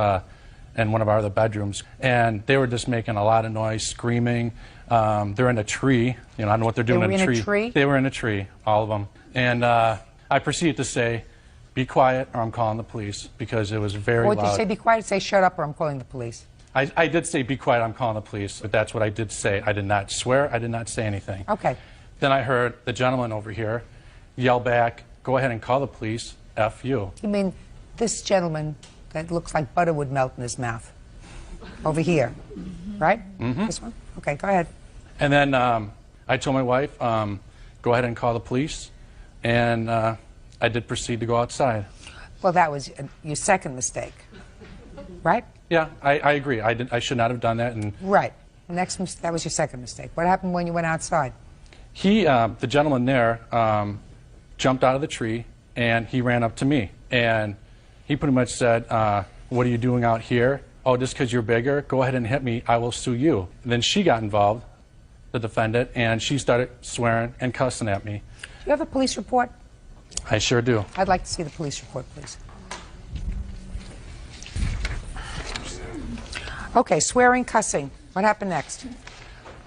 in one of our other bedrooms, and they were just making a lot of noise, screaming. They're in a tree. You know, I don't know what they're doing They were in a tree. in a tree? They were in a tree, all of them. And I proceeded to say, be quiet or I'm calling the police, because it was very Or loud. did you say be quiet? Say shut up or I'm calling the police. I did say be quiet, I'm calling the police, but that's what I did say. I did not swear, I did not say anything. Okay. Then I heard the gentleman over here yell back, go ahead and call the police, F you. You mean this gentleman that looks like butter would melt in his mouth? Over here, right? Mm-hmm. This one? Okay, go ahead. And then I told my wife, go ahead and call the police, and I did proceed to go outside. Well, that was your second mistake, right? Yeah, I agree. I should not have done that. And Right. That was your second mistake. What happened when you went outside? the gentleman there, jumped out of the tree, and he ran up to me. And he pretty much said, what are you doing out here? Oh, just because you're bigger? Go ahead and hit me. I will sue you. And then she got involved, the defendant, and she started swearing and cussing at me. Do you have a police report? I sure do. I'd like to see the police report, please. Okay, swearing, cussing. What happened next?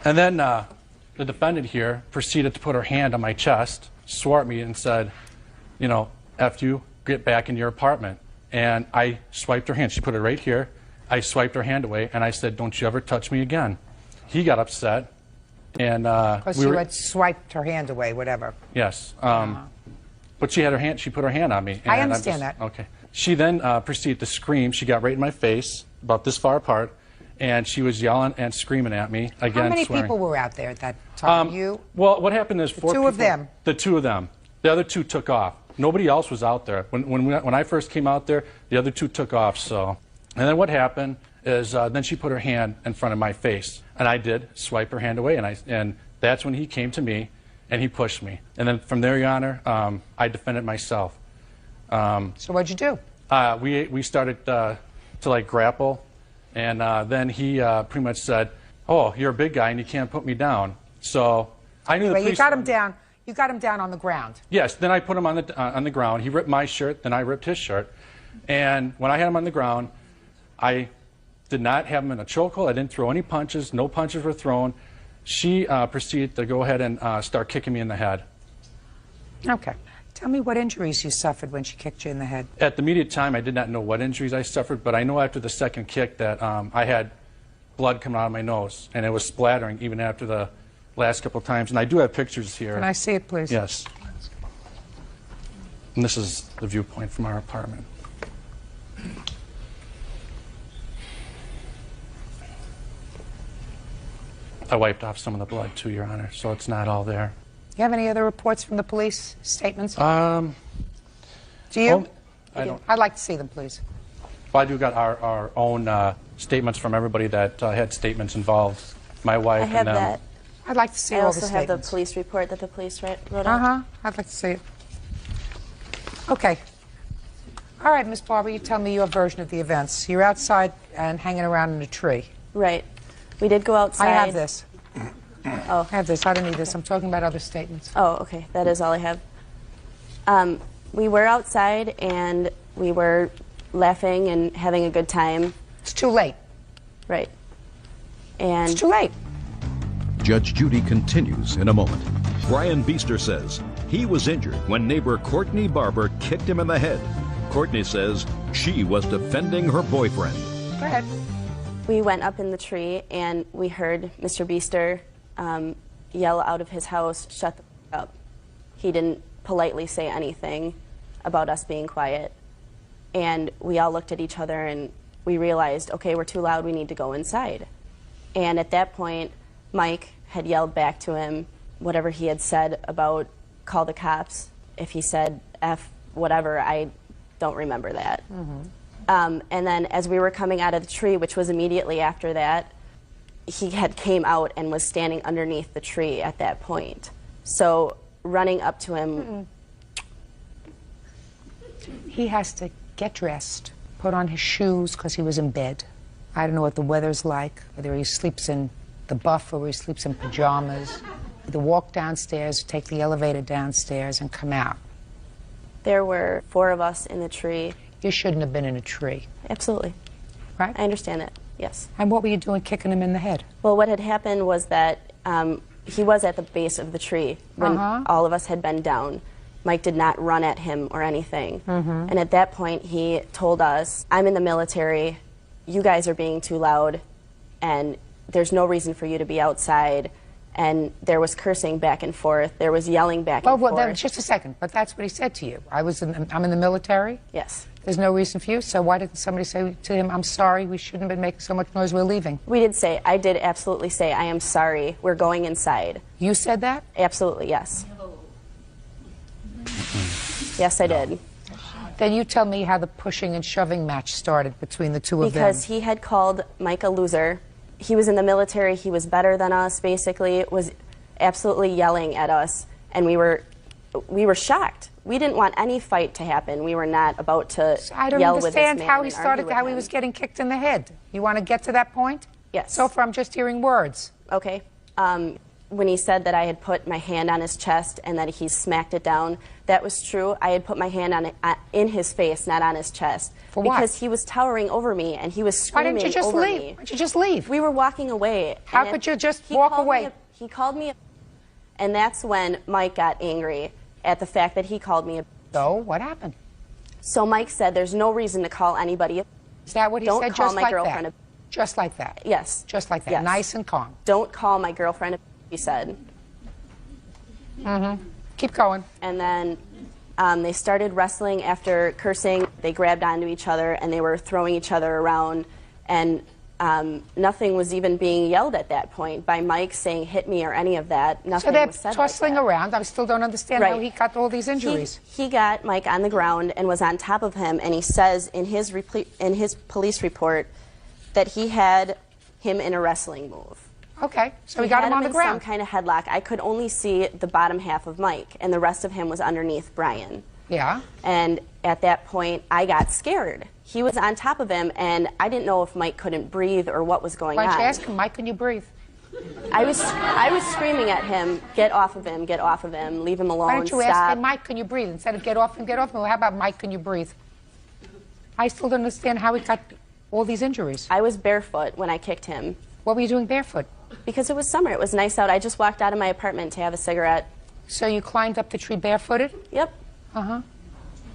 And then the defendant here proceeded to put her hand on my chest, swore at me, and said, you know, F you, get back in your apartment. And I swiped her hand. She put it right here. I swiped her hand away, and I said, don't you ever touch me again. He got upset. And Because you had swiped her hand away, whatever. Yes. But she had her hand, she put her hand on me. And I understand that. Okay. She then proceeded to scream. She got right in my face, about this far apart, and she was yelling and screaming at me, again, How many swearing. people were out there at that time? You? Well, what happened is four two people. of them. The two of them. The other two took off. Nobody else was out there. When I first came out there, the other two took off. So, and then what happened is then she put her hand in front of my face, and I did swipe her hand away, and that's when he came to me, and he pushed me. And then from there, Your Honor, I defended myself. So what'd you do? We started to like grapple, and then he pretty much said, "Oh, you're a big guy, and you can't put me down." So I knew the police. You got him down. You got him down on the ground. Yes. Then I put him on the ground. He ripped my shirt. Then I ripped his shirt. And when I had him on the ground, I did not have him in a chokehold. I didn't throw any punches. No punches were thrown. She proceeded to go ahead and start kicking me in the head. Okay. Tell me what injuries you suffered when she kicked you in the head. At the immediate time, I did not know what injuries I suffered, but I know after the second kick that I had blood coming out of my nose, and it was splattering even after the last couple of times. And I do have pictures here. Can I see it, please? Yes. And this is the viewpoint from our apartment. I wiped off some of the blood too, Your Honor, so it's not all there. You have any other reports from the police statements? Do you? I don't. I'd like to see them, please. Well, I do got our own statements from everybody that had statements involved. My wife I have and them. that. I'd like to see I all the also have the statements. police report that the police wrote out. I'd like to see it. Okay. All right, Miss Barber, you tell me your version of the events. You're outside and hanging around in a tree. Right. We did go outside. I have this. Oh. I have this. I don't need this. I'm talking about other statements. Oh, okay. That is all I have. We were outside and we were laughing and having a good time. It's too late. Right. And it's too late. Judge Judy continues in a moment. Brian Beester says he was injured when neighbor Courtney Barber kicked him in the head. Courtney says she was defending her boyfriend. Go ahead. we went up in the tree and we heard Mr. Beester yell out of his house, "Shut the f up." He didn't politely say anything about us being quiet. And we all looked at each other and we realized, okay, we're too loud, we need to go inside. And at that point, Mike had yelled back to him whatever he had said about call the cops. If he said F whatever, I don't remember that. And then as we were coming out of the tree, which was immediately after that, he had came out and was standing underneath the tree at that point. So running up to him. He has to get dressed, put on his shoes because he was in bed. I don't know what the weather's like, whether he sleeps in the buff or he sleeps in pajamas. Either walk downstairs, take the elevator downstairs and come out. There were 4 of us in the tree. You shouldn't have been in a tree. Absolutely. Right? I understand that, yes. And what were you doing kicking him in the head? Well, what had happened was that he was at the base of the tree when all of us had been down. Mike did not run at him or anything. And at that point, he told us, I'm in the military, you guys are being too loud, and there's no reason for you to be outside. And there was cursing back and forth. There was yelling back and forth. Well, just a second. But that's what he said to you. I'm in the military? Yes. There's no reason for you? So why didn't somebody say to him, I'm sorry, we shouldn't have been making so much noise, we're leaving? We did say, I did absolutely say, I am sorry, we're going inside. You said that? Absolutely, yes. Yes, I did. Then you tell me how the pushing and shoving match started between the two of them. Because he had called Mike a loser. He was in the military, he was better than us, basically, was absolutely yelling at us, and we were shocked. We didn't want any fight to happen. We were not about to I don't yell with this man understand how he and started, argue with how he him. was getting kicked in the head. You want to get to that point? Yes. So far, I'm just hearing words. Okay. When he said that I had put my hand on his chest and that he smacked it down, that was true. I had put my hand on it, in his face, not on his chest. For what? Because he was towering over me and he was screaming over me. Why didn't you just leave? Why don't you just leave? We were walking away. How could you just walk away? He called me and that's when Mike got angry at the fact that he called me a. So, what happened? So Mike said there's no reason to call anybody a. Is that what he Don't said? call Just my like girlfriend that? a. Just like that? Yes. Just like that? Yes. Nice and calm? Don't call my girlfriend a, he said. Keep going. And then they started wrestling after cursing. They grabbed onto each other and they were throwing each other around. And nothing was even being yelled at that point by Mike saying hit me or any of that. Nothing So they're was said tussling like that. around. I still don't understand how he got all these injuries. He got Mike on the ground and was on top of him, and he says in his police report that he had him in a wrestling move. Okay, so he got him on the in ground. some kind of headlock. I could only see the bottom half of Mike, and the rest of him was underneath Brian. Yeah. And at that point, I got scared. He was on top of him, and I didn't know if Mike couldn't breathe or what was going on. Why don't you ask him, Mike, can you breathe? I was screaming at him, get off of him, leave him alone, Why don't you stop. ask him, Mike, can you breathe? Instead of get off him, well, how about Mike, can you breathe? I still don't understand how he got all these injuries. I was barefoot when I kicked him. What were you doing barefoot? Because it was summer. It was nice out. I just walked out of my apartment to have a cigarette. So you climbed up the tree barefooted? Yep. Uh-huh.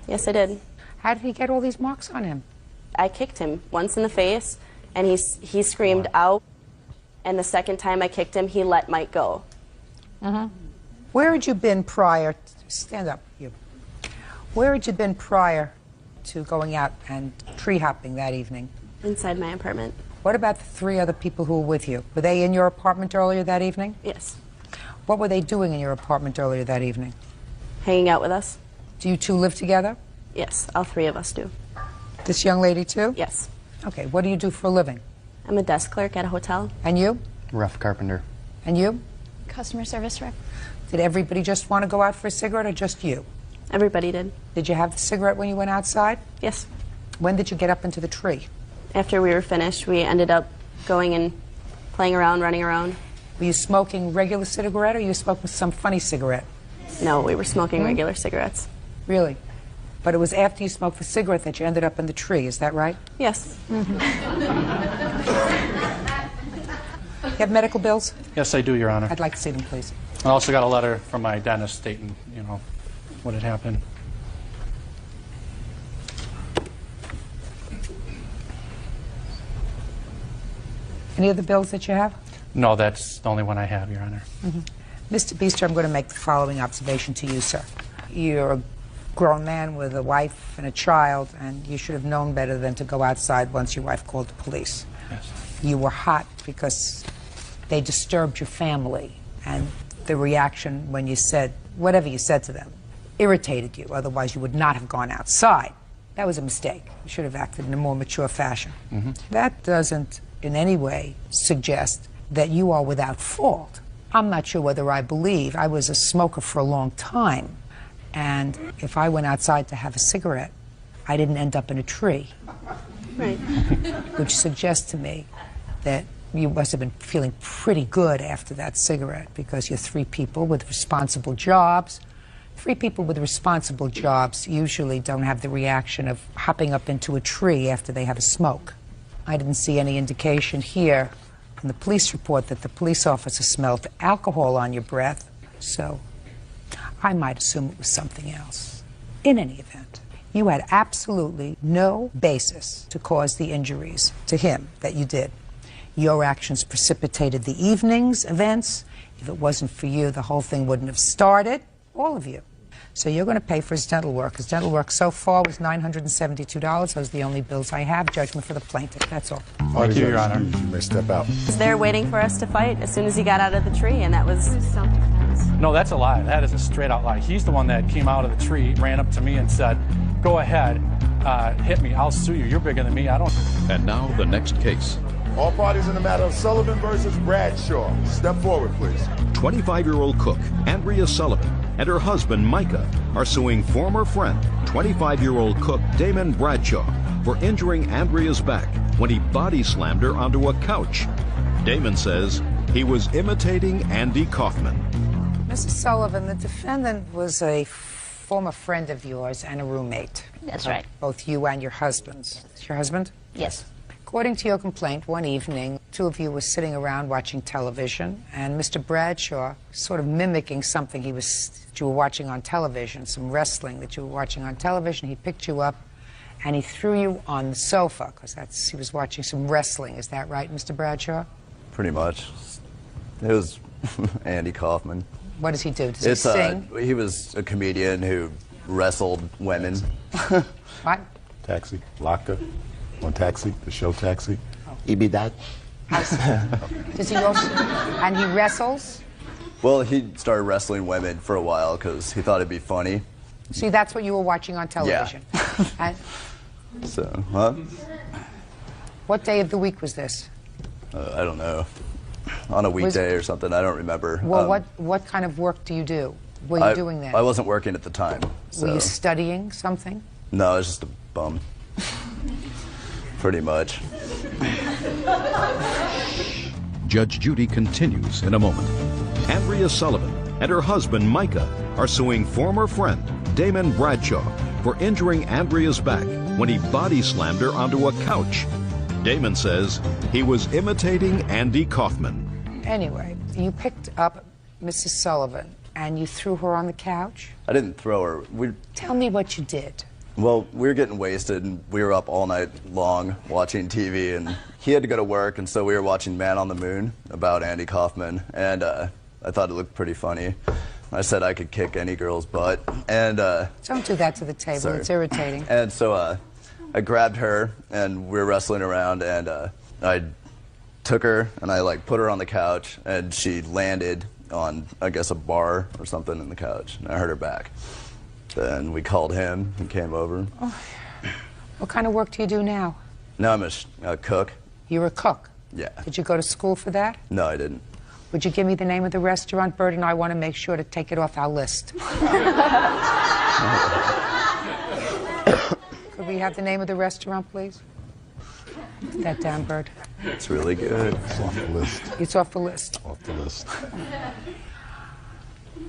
Yes, I did. How did he get all these marks on him? I kicked him once in the face, and he screamed out. And the second time I kicked him, he let Mike go. Where had you been prior? Stand up, you. Where had you been prior to going out and tree hopping that evening? Inside my apartment. What about the three other people who were with you? Were they in your apartment earlier that evening? Yes. What were they doing in your apartment earlier that evening? Hanging out with us. Do you two live together? Yes, all three of us do. This young lady too? Yes. Okay, what do you do for a living? I'm a desk clerk at a hotel. And you? Rough carpenter. And you? Customer service rep. Did everybody just want to go out for a cigarette or just you? Everybody did. Did you have the cigarette when you went outside? Yes. When did you get up into the tree? After we were finished, we ended up going and playing around, running around. Were you smoking regular cigarette or you smoking some funny cigarette? No, we were smoking regular cigarettes. Really? But it was after you smoked the cigarette that you ended up in the tree, is that right? Yes. You have medical bills? Yes, I do, Your Honor. I'd like to see them, please. I also got a letter from my dentist stating, you know, what had happened. Any other bills that you have? No, that's the only one I have, Your Honor. Mr. Beaster, I'm going to make the following observation to you, sir. You're a grown man with a wife and a child, and you should have known better than to go outside once your wife called the police. Yes. You were hot because they disturbed your family, and the reaction when you said whatever you said to them irritated you. Otherwise, you would not have gone outside. That was a mistake. You should have acted in a more mature fashion. That doesn't in any way suggest that you are without fault. I'm not sure whether I believe. I was a smoker for a long time, and if I went outside to have a cigarette, I didn't end up in a tree. Right. Which suggests to me that you must have been feeling pretty good after that cigarette, because you're three people with responsible jobs. Three people with responsible jobs usually don't have the reaction of hopping up into a tree after they have a smoke. I didn't see any indication here in the police report that the police officer smelled alcohol on your breath, so I might assume it was something else. In any event, you had absolutely no basis to cause the injuries to him that you did. Your actions precipitated the evening's events. If it wasn't for you, the whole thing wouldn't have started. All of you. So you're going to pay for his dental work. His dental work so far was $972. Those are the only bills I have. Judgment for the plaintiff. That's all. Thank you, Your Honor. You may step out. He was there waiting for us to fight as soon as he got out of the tree, and that was Self-defense. No, that's a lie. That is a straight out lie. He's the one that came out of the tree, ran up to me and said, go ahead, hit me, I'll sue you. You're bigger than me, I don't. And now the next case. All parties in the matter of Sullivan versus Bradshaw. Step forward, please. 25-year-old cook Andrea Sullivan and her husband Micah are suing former friend 25-year-old cook Damon Bradshaw for injuring Andrea's back when he body slammed her onto a couch. Damon says he was imitating Andy Kaufman. Mrs. Sullivan, the defendant was a former friend of yours and a roommate. That's right. Both you and your husband's. Is your husband? Yes. According to your complaint, one evening, two of you were sitting around watching television, and Mr. Bradshaw, sort of mimicking something that you were watching on television, some wrestling that you were watching on television, he picked you up and he threw you on the sofa, because he was watching some wrestling. Is that right, Mr. Bradshaw? Pretty much. It was Andy Kaufman. What does he do? Does he sing? He was a comedian who wrestled women. What? Taxi. Locker. On Taxi, the show Taxi. He be that. Does he also, and he wrestles? Well, he started wrestling women for a while because he thought it'd be funny. See, that's what you were watching on television. Yeah. And So, huh? what day of the week was this? I don't know. On a weekday or something, I don't remember. Well, what kind of work do you do? What were you doing then? I wasn't working at the time. So. Were you studying something? No, I was just a bum. Pretty much. Judge Judy continues in a moment. Andrea Sullivan and her husband Micah are suing former friend Damon Bradshaw for injuring Andrea's back when he body slammed her onto a couch. Damon says he was imitating Andy Kaufman. Anyway, you picked up Mrs. Sullivan and you threw her on the couch? I didn't throw her. Tell me what you did. Well, we were getting wasted, and we were up all night long watching TV, and he had to go to work, and so we were watching Man on the Moon about Andy Kaufman, and I thought it looked pretty funny. I said I could kick any girl's butt, and... Don't do that to the table. Sorry. It's irritating. And so I grabbed her, and we were wrestling around, and I took her, and I, put her on the couch, and she landed on, I guess, a bar or something in the couch, and I hurt her back. Then we called him. He came over. Oh. What kind of work do you do now? Now I'm a cook. You're a cook? Yeah. Did you go to school for that? No, I didn't. Would you give me the name of the restaurant? Byrd and I want to make sure to take it off our list. Could we have the name of the restaurant, please? Put that down, Byrd. It's really good. It's off the list. It's off the list. Off the list.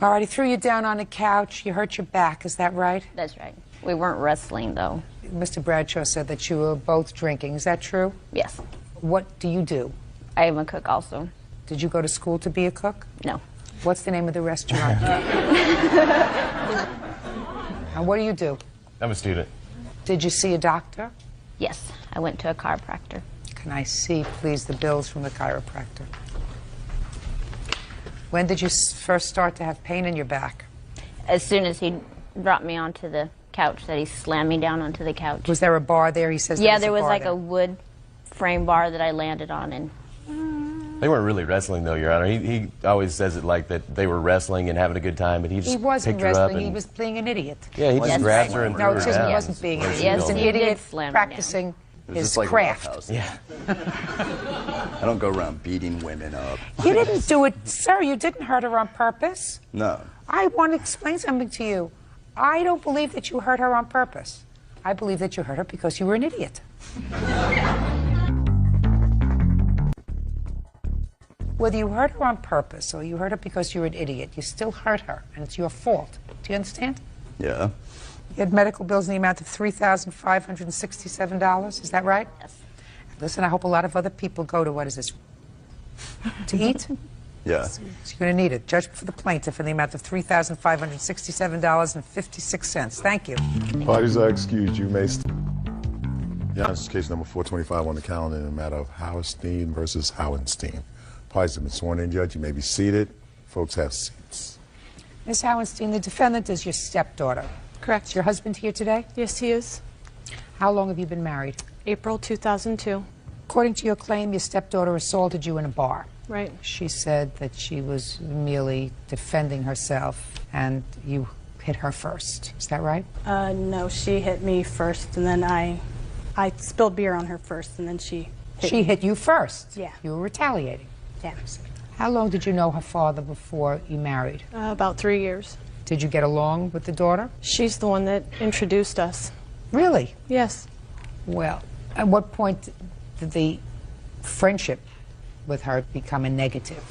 All right, he threw you down on a couch. You hurt your back, is that right? That's right. We weren't wrestling, though. Mr. Bradshaw said that you were both drinking. Is that true? Yes. What do you do? I am a cook also. Did you go to school to be a cook? No. What's the name of the restaurant? And what do you do? I'm a student. Did you see a doctor? Yes. I went to a chiropractor. Can I see, please, the bills from the chiropractor? When did you first start to have pain in your back? As soon as he dropped me onto the couch, that he slammed me down onto the couch. Was there a bar there? He says yeah, there was a bar like there. a wood frame bar that I landed on, and They weren't really wrestling, though, Your Honor. He always says it like that they were wrestling and having a good time, but he just He wasn't picked her up wrestling. and He was being an idiot. yeah, he just grabs her and No, threw her he down. wasn't being an idiot. Yes, He was an he did idiot slam her practicing It was his just like a craft. roughhouse. Yeah. I don't go around beating women up. You didn't do it, sir. You didn't hurt her on purpose. No. I want to explain something to you. I don't believe that you hurt her on purpose. I believe that you hurt her because you were an idiot. Whether you hurt her on purpose or you hurt her because you're an idiot, you still hurt her, and it's your fault. Do you understand? Yeah. You had medical bills in the amount of $3,567. Is that right? yes. Listen, I hope a lot of other people go to, what is this, to eat? Yeah. So you're going to need it. Judgment for the plaintiff in the amount of $3,567.56. Thank you. Parties are excused. You may. Your Honor, this is case number 425 on the calendar in the matter of Hauenstein versus Hauenstein. Parties have been sworn in, Judge. You may be seated. Folks have seats. Ms. Hauenstein, the defendant is your stepdaughter. Correct. Is your husband here today? Yes, he is. How long have you been married? April 2002. According to your claim, your stepdaughter assaulted you in a bar. Right. She said that she was merely defending herself and you hit her first. Is that right? No, she hit me first, and then I spilled beer on her first, and then she hit me. Hit you first? Yeah. You were retaliating? Yeah. How long did you know her father before you married? About 3 years. Did you get along with the daughter? She's the one that introduced us. Really? Yes. Well, at what point did the friendship with her become a negative?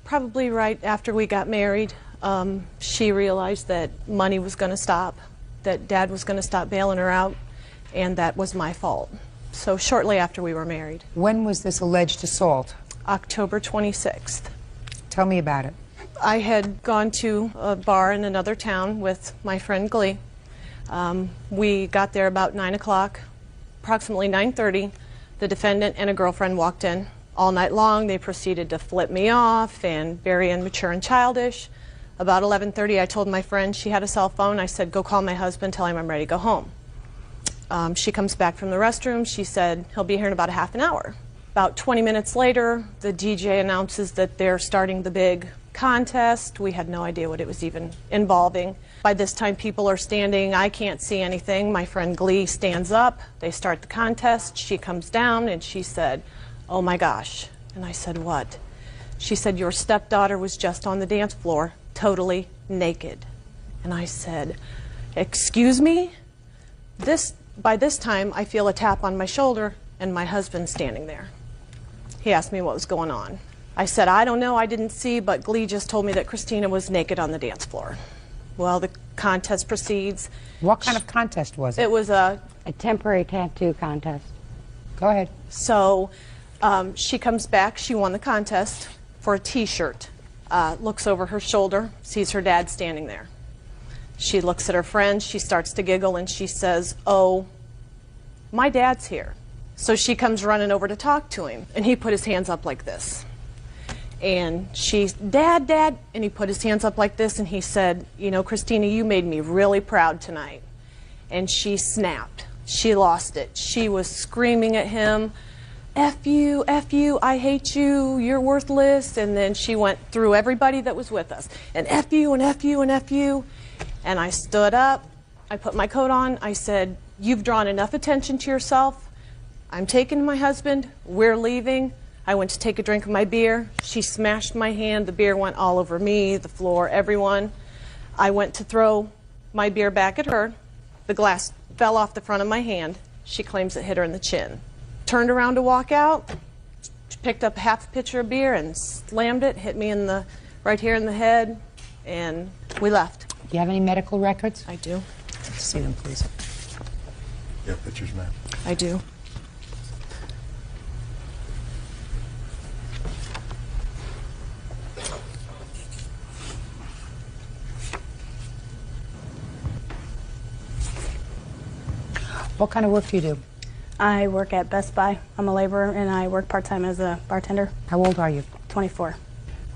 Probably right after we got married. She realized that money was going to stop, that Dad was going to stop bailing her out, and that was my fault. So shortly after we were married. When was this alleged assault? October 26th. Tell me about it. I had gone to a bar in another town with my friend Glee. We got there about 9 o'clock. Approximately 9:30, the defendant and a girlfriend walked in. All night long, they proceeded to flip me off and very immature and childish. About 11:30, I told my friend she had a cell phone. I said, go call my husband, tell him I'm ready to go home. She comes back from the restroom. She said, he'll be here in about a half an hour. About 20 minutes later, the DJ announces that they're starting the big contest. We had no idea what it was even involving. By this time, people are standing. I can't see anything. My friend Glee stands up. They start the contest. She comes down and she said, oh my gosh. And I said, what? She said, your stepdaughter was just on the dance floor, totally naked. And I said, excuse me? By this time, I feel a tap on my shoulder and my husband standing there. He asked me what was going on. I said, I don't know, I didn't see, but Glee just told me that Christina was naked on the dance floor. Well, the contest proceeds. What kind of contest was it? It was a temporary tattoo contest. Go ahead. So she comes back, she won the contest for a t-shirt, looks over her shoulder, sees her dad standing there. She looks at her friend, she starts to giggle, and she says, oh, my dad's here. So she comes running over to talk to him, and he put his hands up like this. And she's, Dad, Dad, and he put his hands up like this, and he said, you know, Christina, you made me really proud tonight. And she snapped. She lost it. She was screaming at him, F you, I hate you, you're worthless. And then she went through everybody that was with us, and F you, and F you, and F you. And I stood up, I put my coat on, I said, you've drawn enough attention to yourself. I'm taking my husband, we're leaving. I went to take a drink of my beer. She smashed my hand. The beer went all over me, the floor, everyone. I went to throw my beer back at her. The glass fell off the front of my hand. She claims it hit her in the chin. Turned around to walk out. She picked up half a pitcher of beer and slammed it, hit me in the right here in the head, and we left. Do you have any medical records? I do. Let's see them, please. Yeah, pictures, ma'am. I do. What kind of work do you do? I work at Best Buy. I'm a laborer, and I work part-time as a bartender. How old are you? 24.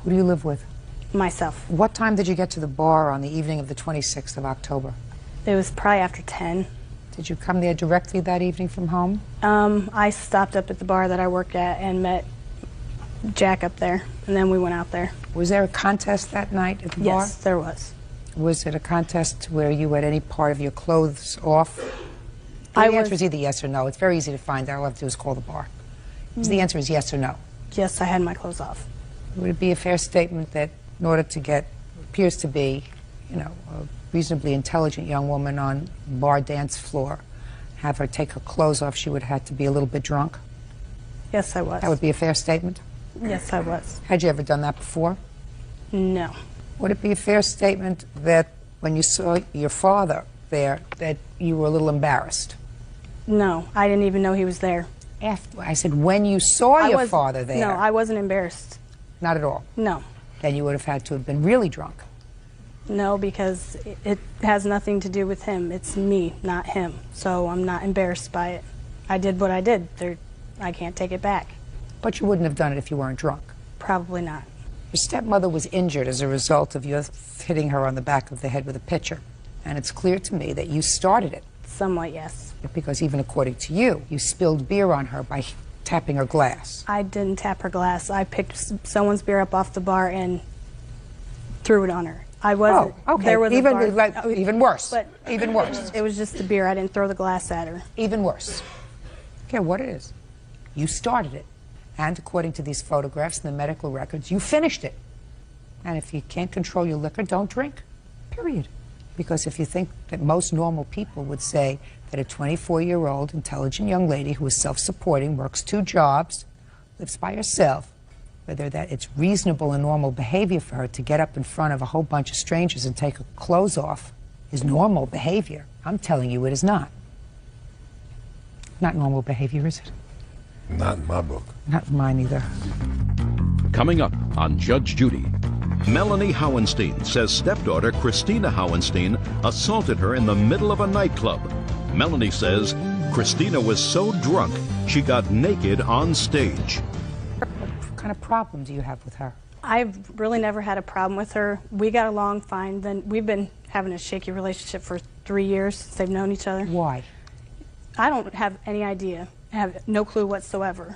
Who do you live with? Myself. What time did you get to the bar on the evening of the 26th of October? It was probably after 10. Did you come there directly that evening from home? I stopped up at the bar that I worked at and met Jack up there, and then we went out there. Was there a contest that night at the bar? Yes, there was. Was it a contest where you had any part of your clothes off? The answer is either yes or no. It's very easy to find out. All I have to do is call the bar. So the answer is yes or no. Yes, I had my clothes off. Would it be a fair statement that in order to get, appears to be, you know, a reasonably intelligent young woman on bar dance floor, have her take her clothes off, she would have had to be a little bit drunk? Yes, I was. That would be a fair statement? Yes, I was. Had you ever done that before? No. Would it be a fair statement that when you saw your father there, that you were a little embarrassed? No, I didn't even know he was there. I said when you saw your father there. No, I wasn't embarrassed. Not at all? No. Then you would have had to have been really drunk. No, because it has nothing to do with him. It's me, not him. So I'm not embarrassed by it. I did what I did. I can't take it back. But you wouldn't have done it if you weren't drunk? Probably not. Your stepmother was injured as a result of you hitting her on the back of the head with a pitcher. And it's clear to me that you started it. Somewhat, yes. Because even according to you, you spilled beer on her by tapping her glass. I didn't tap her glass. I picked someone's beer up off the bar and threw it on her. I wasn't. Oh, okay. There was even worse. But even worse. It was just the beer. I didn't throw the glass at her. Even worse. Okay, what it is. You started it. And according to these photographs and the medical records, you finished it. And if you can't control your liquor, don't drink. Period. Because if you think that most normal people would say that a 24-year-old intelligent young lady who is self-supporting, works 2 jobs, lives by herself, whether that it's reasonable and normal behavior for her to get up in front of a whole bunch of strangers and take her clothes off is normal behavior. I'm telling you it is not. Not normal behavior, is it? Not in my book. Not in mine either. Coming up on Judge Judy, Melanie Howenstein says stepdaughter Christina Howenstein assaulted her in the middle of a nightclub. Melanie says Christina was so drunk she got naked on stage. What kind of problem do you have with her? I've really never had a problem with her. We got along fine. Then we've been having a shaky relationship for 3 years since they've known each other. Why? I don't have any idea. I have no clue whatsoever.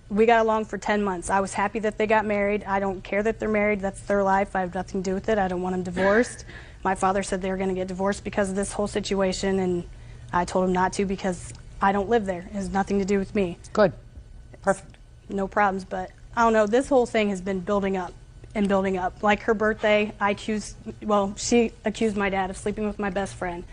We got along for 10 months. I was happy that they got married. I don't care that they're married. That's their life. I have nothing to do with it. I don't want them divorced. My father said they were going to get divorced because of this whole situation, and I told him not to because I don't live there. It has nothing to do with me. Good. Perfect. No problems, but I don't know. This whole thing has been building up and building up. Like her birthday, she accused my dad of sleeping with my best friend,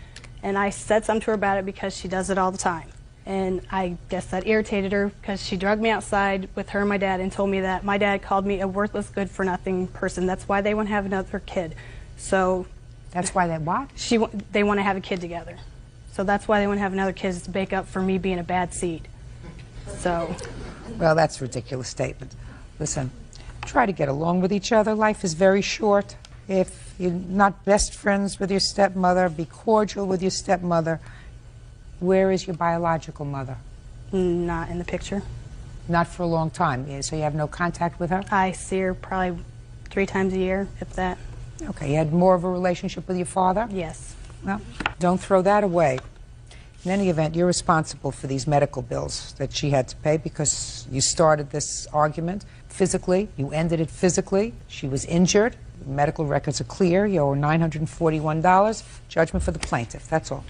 and I said something to her about it because she does it all the time. And I guess that irritated her because she drugged me outside with her and my dad and told me that my dad called me a worthless, good-for-nothing person. That's why they want to have another kid. So that's why they what? They want to have a kid together. So that's why they want to have another kid, is to make up for me being a bad seed. So. Well, that's a ridiculous statement. Listen, try to get along with each other. Life is very short. If you're not best friends with your stepmother, be cordial with your stepmother. Where is your biological mother? Not in the picture. Not for a long time. So you have no contact with her? I see her probably 3 times a year, if that. Okay, you had more of a relationship with your father? Yes. Well, don't throw that away. In any event, you're responsible for these medical bills that she had to pay because you started this argument physically. You ended it physically. She was injured. Medical records are clear. You owe $941. Judgment for the plaintiff. That's all.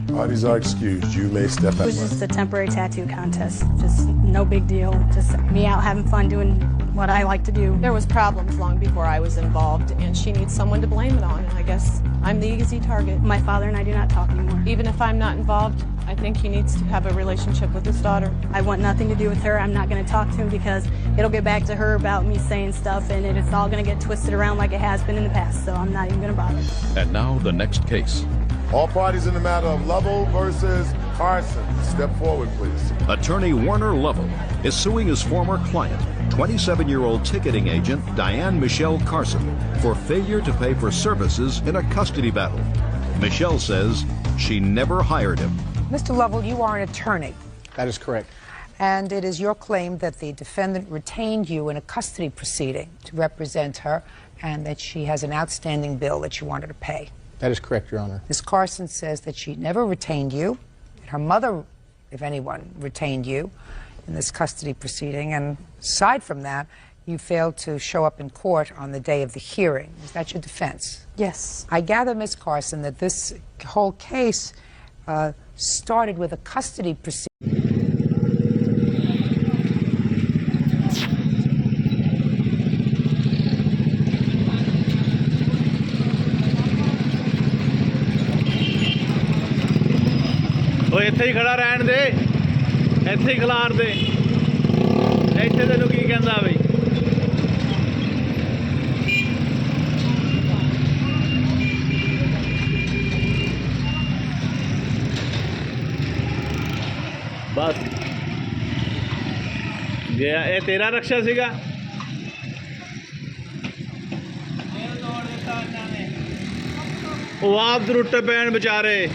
Parties are excused. You may step It out. was just a temporary tattoo contest. Just no big deal. Just me out having fun doing what I like to do. There was problems long before I was involved, and she needs someone to blame it on, and I guess I'm the easy target. My father and I do not talk anymore. Even if I'm not involved, I think he needs to have a relationship with his daughter. I want nothing to do with her. I'm not going to talk to him because it'll get back to her about me saying stuff, and it's all going to get twisted around like it has been in the past, so I'm not even going to bother. And now the next case. All parties in the matter of Lovell versus Carson. Step forward, please. Attorney Warner Lovell is suing his former client, 27-year-old ticketing agent Diane Michelle Carson, for failure to pay for services in a custody battle. Michelle says she never hired him. Mr. Lovell, you are an attorney. That is correct. And it is your claim that the defendant retained you in a custody proceeding to represent her and that she has an outstanding bill that you wanted to pay. That is correct, Your Honor. Ms. Carson says that she never retained you. Her mother, if anyone, retained you in this custody proceeding. And aside from that, you failed to show up in court on the day of the hearing. Is that your defense? Yes. I gather, Ms. Carson, that this whole case started with a custody proceeding. ਉਹ ਇੱਥੇ ਹੀ ਖੜਾ ਰਹਿਣ ਦੇ ਇੱਥੇ ਹੀ ਖਲਾਰ ਦੇ ਇੱਥੇ ਤੈਨੂੰ ਕੀ ਕਹਿੰਦਾ ਬਈ ਬਸ ਗਿਆ ਇਹ ਤੇਰਾ ਰਕਸ਼ਾ ਸੀਗਾ ਉਹ ਆਪ ਦੇ ਰੁੱਟੇ ਪੈਣ ਵਿਚਾਰੇ